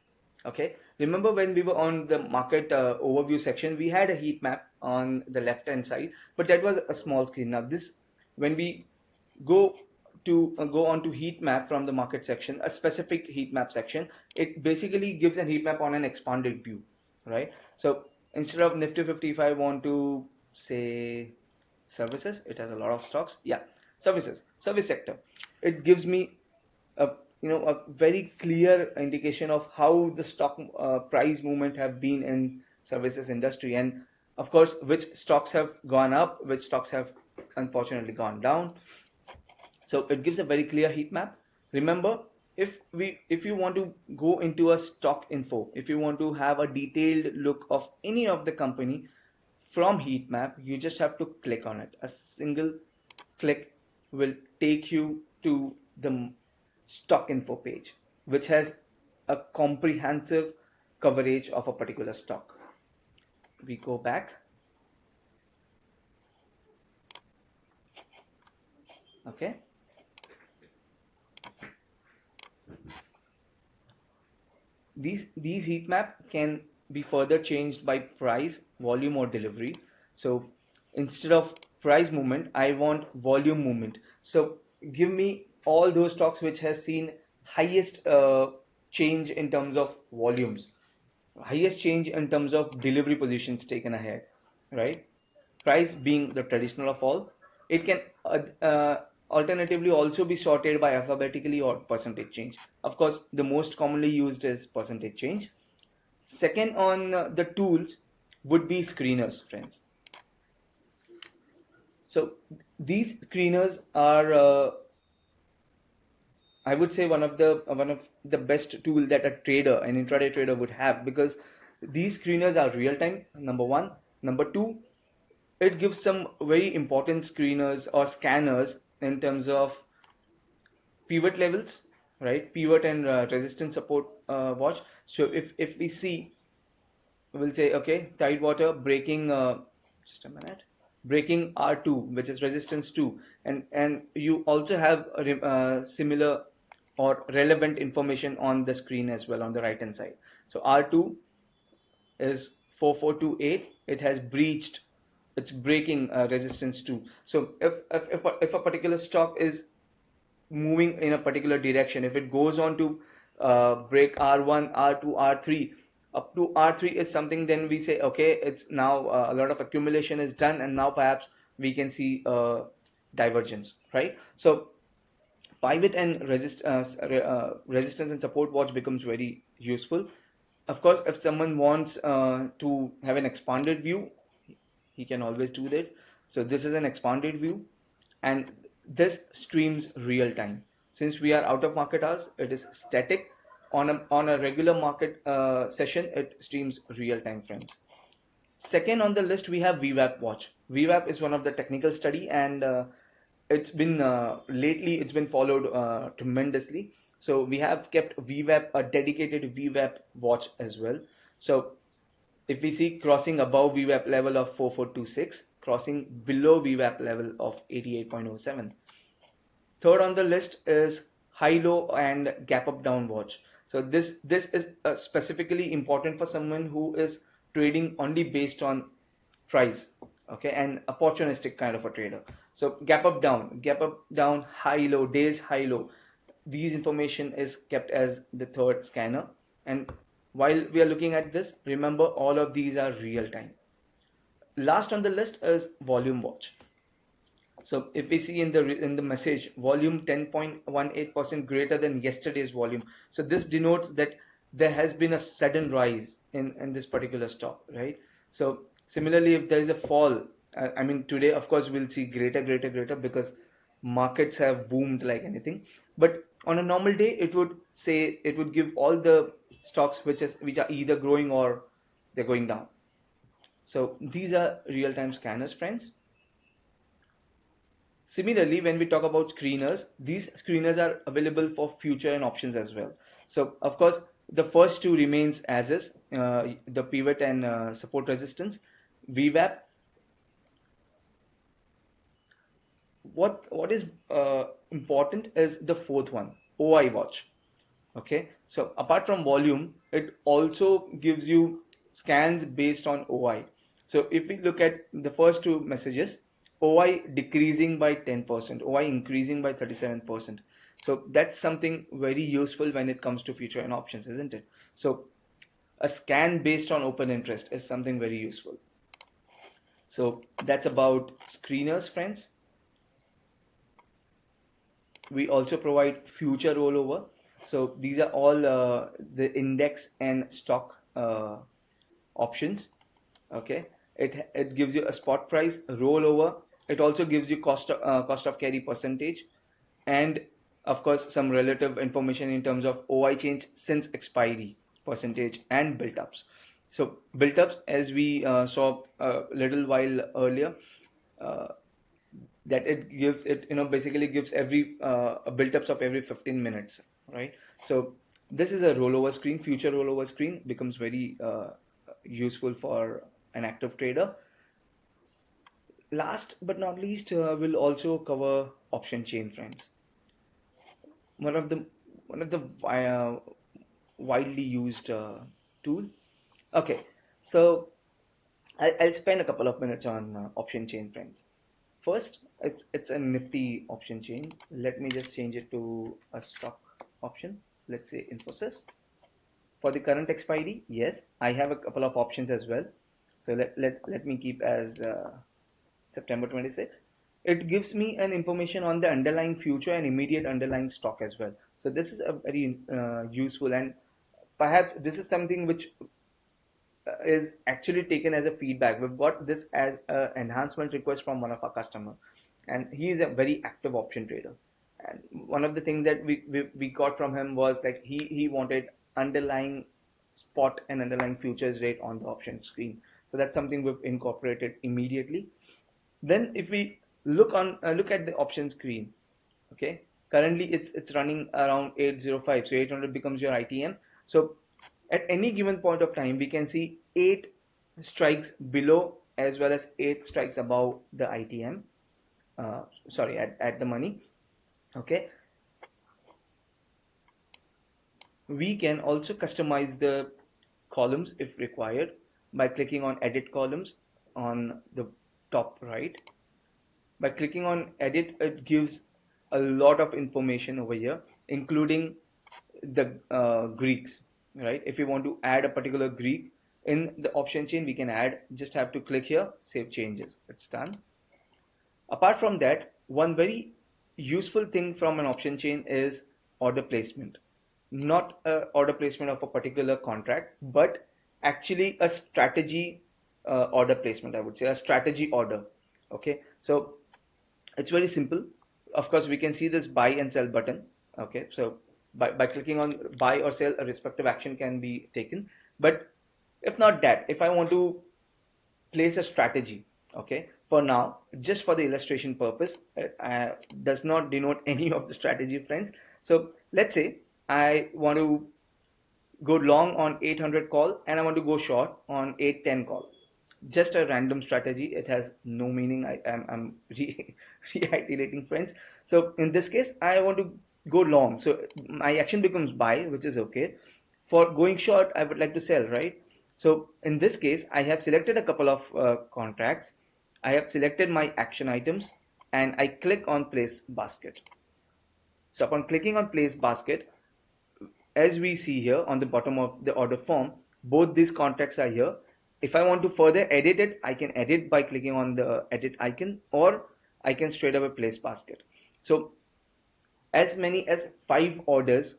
Okay, remember when we were on the market overview section, we had a heat map on the left hand side, but that was a small screen. Now this, when we go go on to heat map from the market section, a specific heat map section, it basically gives a heat map on an expanded view, right? So instead of Nifty 50, if I want to say services, it has a lot of stocks. Yeah, service sector. It gives me a a very clear indication of how the stock price movement have been in services industry, and of course which stocks have gone up, which stocks have unfortunately gone down. So it gives a very clear heat map. Remember, if you want to go into a stock info, if you want to have a detailed look of any of the company from Heatmap, you just have to click on it. A single click will take you to the stock info page, which has a comprehensive coverage of a particular stock. We go back. Okay. These heat map can be further changed by price, volume, or delivery. So instead of price movement, I want volume movement. So give me all those stocks which has seen highest change in terms of volumes, highest change in terms of delivery positions taken ahead, right? Price being the traditional of all. It can alternatively also be sorted by alphabetically or percentage change. Of course, the most commonly used is percentage change. Second on the tools would be screeners, friends. So these screeners are, I would say, one of the best tool that a trader, an intraday trader, would have, because these screeners are real time. Number one, number two, it gives some very important screeners or scanners in terms of pivot levels, right? Pivot and resistance support watch. So if we see, we'll say, okay, Tidewater breaking, just a minute, breaking R2, which is resistance 2, and you also have a similar or relevant information on the screen as well on the right hand side. So R2 is 4428. It has breached, it's breaking resistance 2. So if a particular stock is moving in a particular direction, if it goes on to break R1, R2, R3, up to R3 is something, then we say, okay, it's now a lot of accumulation is done, and now perhaps we can see divergence, right? So pivot and resistance and support watch becomes very useful. Of course, if someone wants to have an expanded view, he can always do that. So this is an expanded view, and this streams real time. Since we are out of market hours, it is static. On a regular market session, it streams real time, friends. Second on the list, we have VWAP watch. VWAP is one of the technical study, and it's been lately it's been followed tremendously. So we have kept VWAP, a dedicated VWAP watch as well. So if we see crossing above VWAP level of 4426, crossing below VWAP level of 88.07. Third on the list is high low and gap up down watch. So this is specifically important for someone who is trading only based on price, okay, and opportunistic kind of a trader. So gap up down, high low, days high low. These information is kept as the third scanner. And while we are looking at this, remember all of these are real time. Last on the list is volume watch. So if we see in the message, volume 10.18% greater than yesterday's volume. So this denotes that there has been a sudden rise in this particular stock, right? So similarly, if there is a fall, I mean today, of course, we'll see greater because markets have boomed like anything. But on a normal day, it would give all the stocks which are either growing or they're going down. So these are real-time scanners, friends. Similarly, when we talk about screeners, these screeners are available for future and options as well. So of course, the first two remains as is, the pivot and support resistance. VWAP. What is important is the fourth one, OI watch. Okay, so apart from volume, it also gives you scans based on OI. So if we look at the first two messages, OI decreasing by 10%, OI increasing by 37%. So that's something very useful when it comes to future and options, isn't it? So a scan based on open interest is something very useful. So that's about screeners, friends. We also provide future rollover. So these are all the index and stock options. Okay, it gives you a spot price, rollover. It also gives you cost of carry percentage, and of course, some relative information in terms of OI change since expiry percentage and built-ups. So built-ups, as we saw a little while earlier, uh, that it gives it, basically gives every built-ups of every 15 minutes, right? So this is a rollover screen. Future rollover screen becomes very useful for an active trader. Last but not least, we'll also cover option chain, friends. One of the one of the widely used tool. Okay, so I'll spend a couple of minutes on option chain, friends. First, it's a nifty option chain. Let me just change it to a stock option. Let's say Infosys. For the current expiry, yes, I have a couple of options as well. So let me keep as September 26th. It gives me an information on the underlying future and immediate underlying stock as well. So this is a very useful, and perhaps this is something which is actually taken as a feedback. We've got this as an enhancement request from one of our customer, and he is a very active option trader. And one of the things that we got from him was like he wanted underlying spot and underlying futures rate on the option screen. So that's something we've incorporated immediately. Then if we look at the option screen, okay, currently it's running around 805, so 800 becomes your ITM. So at any given point of time, we can see 8 strikes below as well as 8 strikes above the ITM. Sorry, at the money. Okay, we can also customize the columns if required by clicking on edit columns on the top right. By clicking on edit, it gives a lot of information over here, including the Greeks, right? If we want to add a particular Greek in the option chain, we can add. Just have to click here, save changes. It's done. Apart from that, one very useful thing from an option chain is order placement. Not a order placement of a particular contract, but actually a strategy order placement, I would say, a strategy order. Okay, so it's very simple. Of course, we can see this buy and sell button. Okay, so by clicking on buy or sell, a respective action can be taken. But if not that, if I want to place a strategy, okay, for now, just for the illustration purpose, does not denote any of the strategy, friends. So let's say I want to go long on 800 call and I want to go short on 810 call. Just a random strategy. It has no meaning. I'm reiterating, friends. So in this case, I want to go long. So my action becomes buy, which is okay. For going short, I would like to sell, right? So in this case, I have selected a couple of contracts. I have selected my action items and I click on place basket. So upon clicking on place basket, as we see here on the bottom of the order form, both these contracts are here. If I want to further edit it, I can edit by clicking on the edit icon, or I can straight away place basket. So as many as 5 orders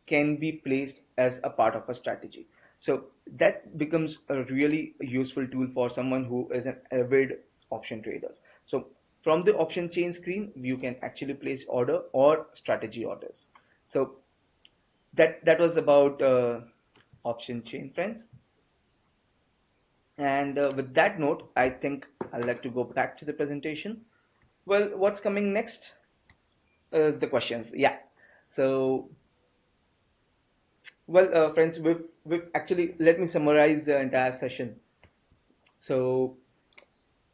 can be placed as a part of a strategy. So that becomes a really useful tool for someone who is an avid option traders. So from the option chain screen, you can actually place order or strategy orders. So that was about option chain, friends. And with that note, I think I'd like to go back to the presentation. Well, what's coming next is the questions. Yeah. So, well, friends, we've actually, let me summarize the entire session. So,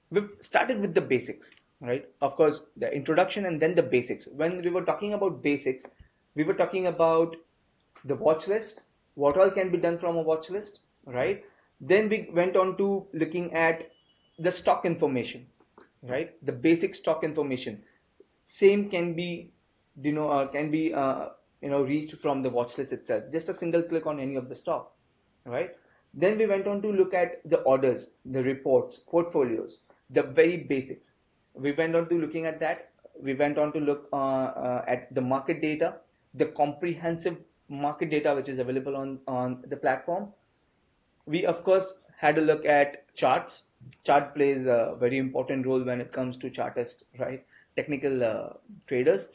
we've started with the basics, right? Of course, the introduction and then the basics. When we were talking about basics, we were talking about the watch list, what all can be done from a watch list, right? Then we went on to looking at the stock information, right? The basic stock information. Same can be, reached from the watch list itself. Just a single click on any of the stock, right? Then we went on to look at the orders, the reports, portfolios, the very basics. We went on to looking at that. We went on to look at the market data, the comprehensive market data which is available on the platform. We of course had a look at charts. Chart plays a very important role when it comes to chartists, right? Technical traders.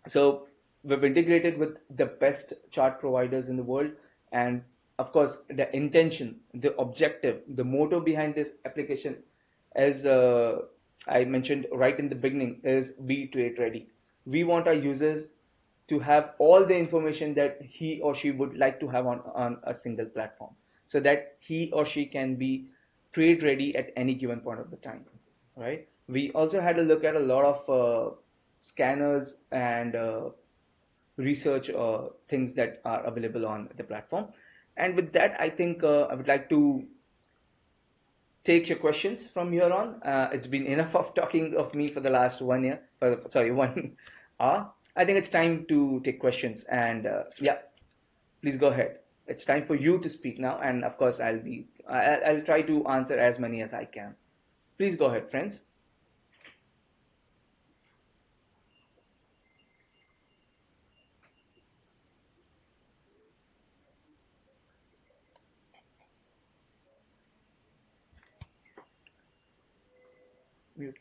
So we've integrated with the best chart providers in the world, and of course, the intention, the objective, the motto behind this application, as I mentioned right in the beginning, is be trade ready. We want our users to have all the information that he or she would like to have on a single platform, so that he or she can be trade ready at any given point of the time, right? We also had a look at a lot of scanners and research things that are available on the platform. And with that, I think I would like to take your questions from here on. It's been enough of talking of me for the last 1 year, sorry, 1 hour. I think it's time to take questions. And yeah, please go ahead. It's time for you to speak now. And of course, I'll try to answer as many as I can. Please go ahead, friends. Mute.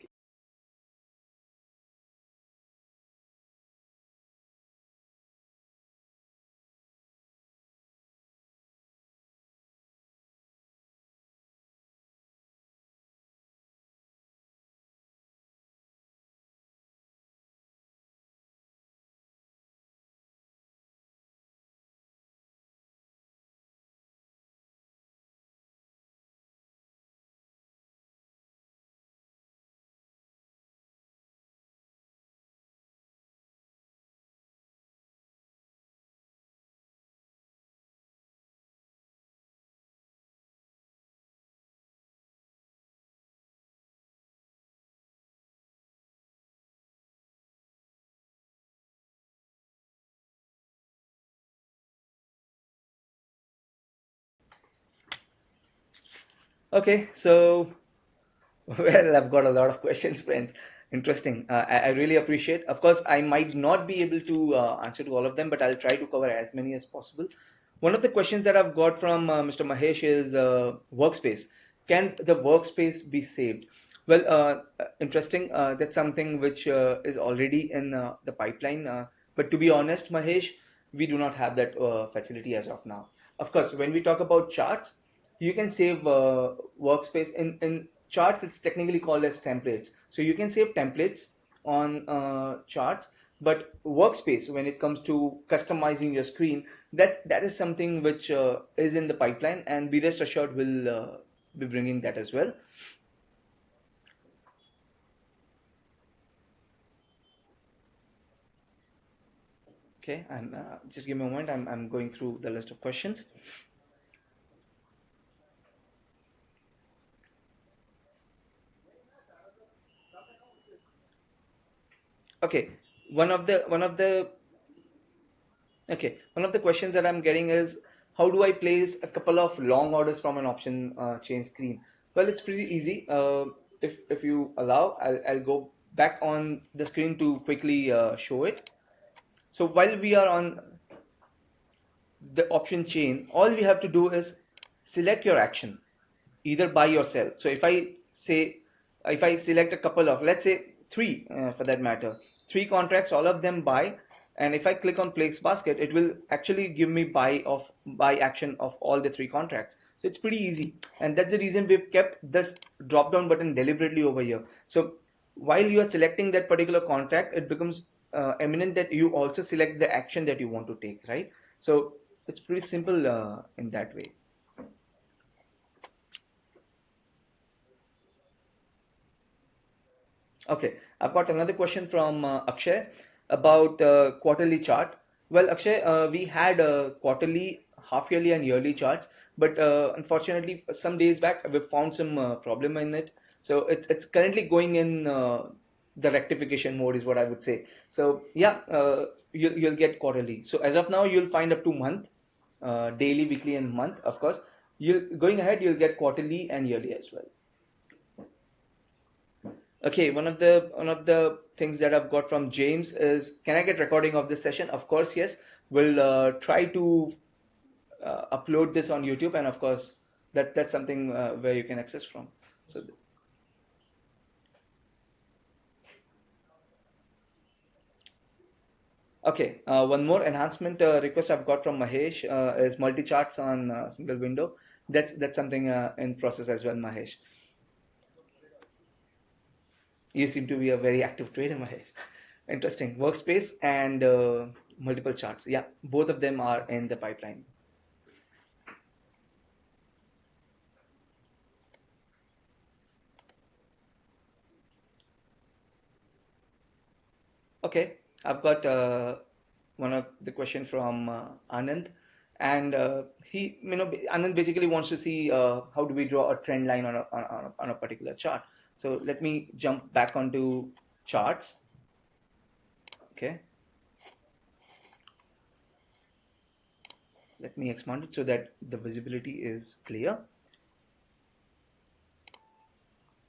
Okay, so well, I've got a lot of questions, friends. Interesting. I really appreciate. Of course, I might not be able to answer to all of them, but I'll try to cover as many as possible. One of the questions that I've got from Mr. Mahesh is workspace. Can the workspace be saved? Well, interesting. That's something which is already in the pipeline. But to be honest, Mahesh, we do not have that facility as of now. Of course, when we talk about charts, you can save workspace in charts. It's technically called as templates, so you can save templates on charts. But workspace, when it comes to customizing your screen, that is something which is in the pipeline, and be rest assured we'll be bringing that as well. Okay, and just give me a moment. I'm going through the list of questions. Okay, one of the okay, one of the questions that I'm getting is, how do I place a couple of long orders from an option chain screen? Well, it's pretty easy. If you allow, I'll go back on the screen to quickly show it. So while we are on the option chain, all we have to do is select your action, either by yourself. So if I select a couple of, let's say three for that matter, three contracts, all of them buy, and if I click on place basket, it will actually give me buy action of all the three contracts. So it's pretty easy, and that's the reason we've kept this drop down button deliberately over here. So while you are selecting that particular contract, it becomes eminent that you also select the action that you want to take, right? So it's pretty simple in that way. Okay, I've got another question from Akshay about quarterly chart. Well, Akshay, we had quarterly, half yearly, and yearly charts, but unfortunately, some days back we found some problem in it. So it's currently going in the rectification mode, is what I would say. So yeah, you'll get quarterly. So as of now, you'll find up to month, daily, weekly, and month. Of course, you going ahead, you'll get quarterly and yearly as well. Okay, one of the things that I've got from James is, can I get recording of this session? Of course, yes. We'll try to upload this on YouTube, and of course, that's something where you can access from. So, Okay, one more enhancement request I've got from Mahesh is multi-charts on single window. That's something in process as well, Mahesh. You seem to be a very active trader, Mahesh. Interesting. Workspace and multiple charts. Yeah, both of them are in the pipeline. Okay, I've got one of the question from Anand, and Anand basically wants to see how do we draw a trend line on a particular chart. So let me jump back onto charts. Okay, let me expand it so that the visibility is clear.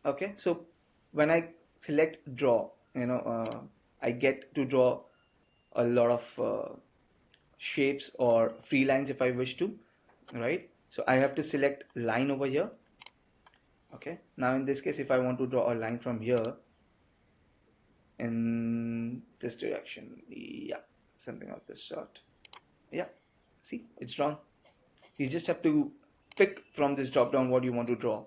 Okay, so when I select draw, I get to draw a lot of shapes or free lines if I wish to, right? So I have to select line over here. Okay, now in this case, if I want to draw a line from here in this direction, yeah, something of this sort. Yeah, see, it's drawn. You just have to pick from this drop down what you want to draw,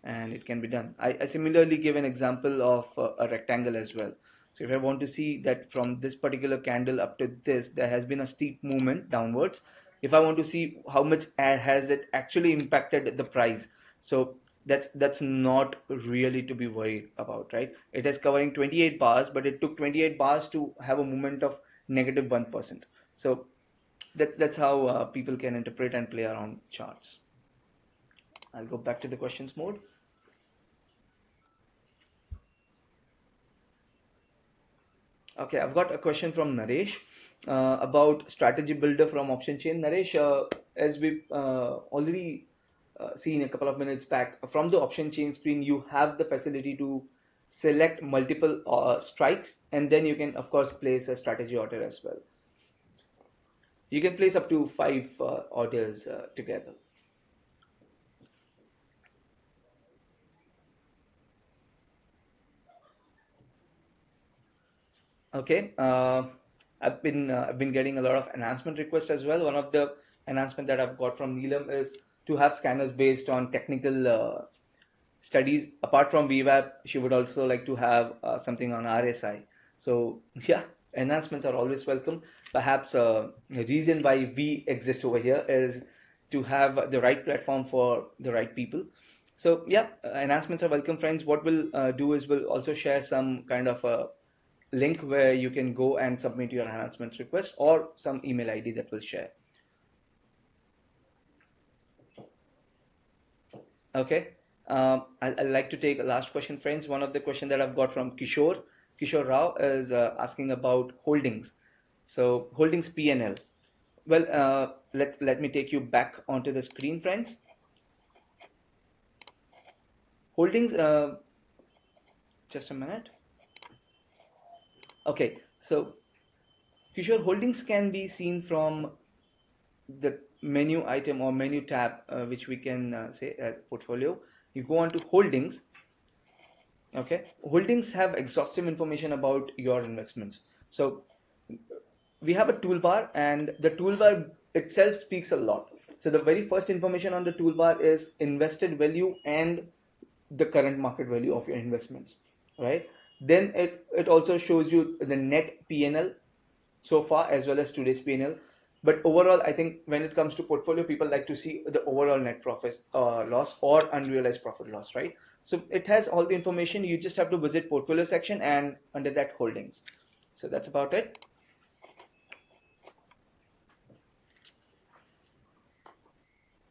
and it can be done. I similarly give an example of a rectangle as well. So if I want to see that from this particular candle up to this, there has been a steep movement downwards. If I want to see how much has it actually impacted the price, so that's not really to be worried about, right? It is covering 28 bars, but it took 28 bars to have a movement of negative 1%. So that's how people can interpret and play around charts. I'll go back to the questions mode. Okay, I've got a question from Naresh about strategy builder from option chain. Naresh, as we've already seen a couple of minutes back, from the option chain screen, you have the facility to select multiple strikes, and then you can, of course, place a strategy order as well. You can place up to 5 orders together. Okay. I've been getting a lot of enhancement requests as well. One of the enhancement that I've got from Neelam is to have scanners based on technical studies. Apart from VWAP, she would also like to have something on RSI. So yeah, enhancements are always welcome. Perhaps the reason why we exist over here is to have the right platform for the right people. So yeah, enhancements are welcome, friends. What we'll do is we'll also share some kind of a link where you can go and submit your enhancements request or some email ID that we'll share. Okay. I'd like to take a last question, friends. One of the question that I've got from Kishore Rao is asking about holdings. So holdings PNL. Well, let me take you back onto the screen, friends. Holdings, just a minute. Okay, so Kishore, holdings can be seen from the menu item or menu tab, which we can say as portfolio. You go on to holdings. Okay, holdings have exhaustive information about your investments. So we have a toolbar, and the toolbar itself speaks a lot. So the very first information on the toolbar is invested value and the current market value of your investments, right? Then it also shows you the net PNL so far as well as today's P&L. But overall, I think when it comes to portfolio, people like to see the overall net profit loss or unrealized profit loss, right? So it has all the information. You just have to visit portfolio section and under that holdings. So that's about it.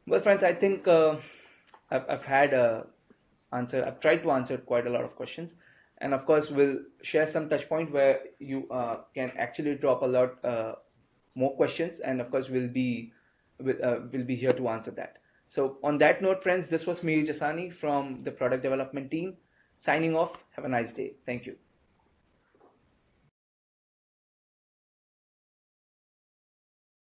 Well, friends, I think I've had a answer. I've tried to answer quite a lot of questions, and of course, we'll share some touch point where you can actually drop a lot more questions, and of course, we'll be here to answer that. So, on that note, friends, this was Mihir Jasani from the product development team, signing off. Have a nice day. Thank you.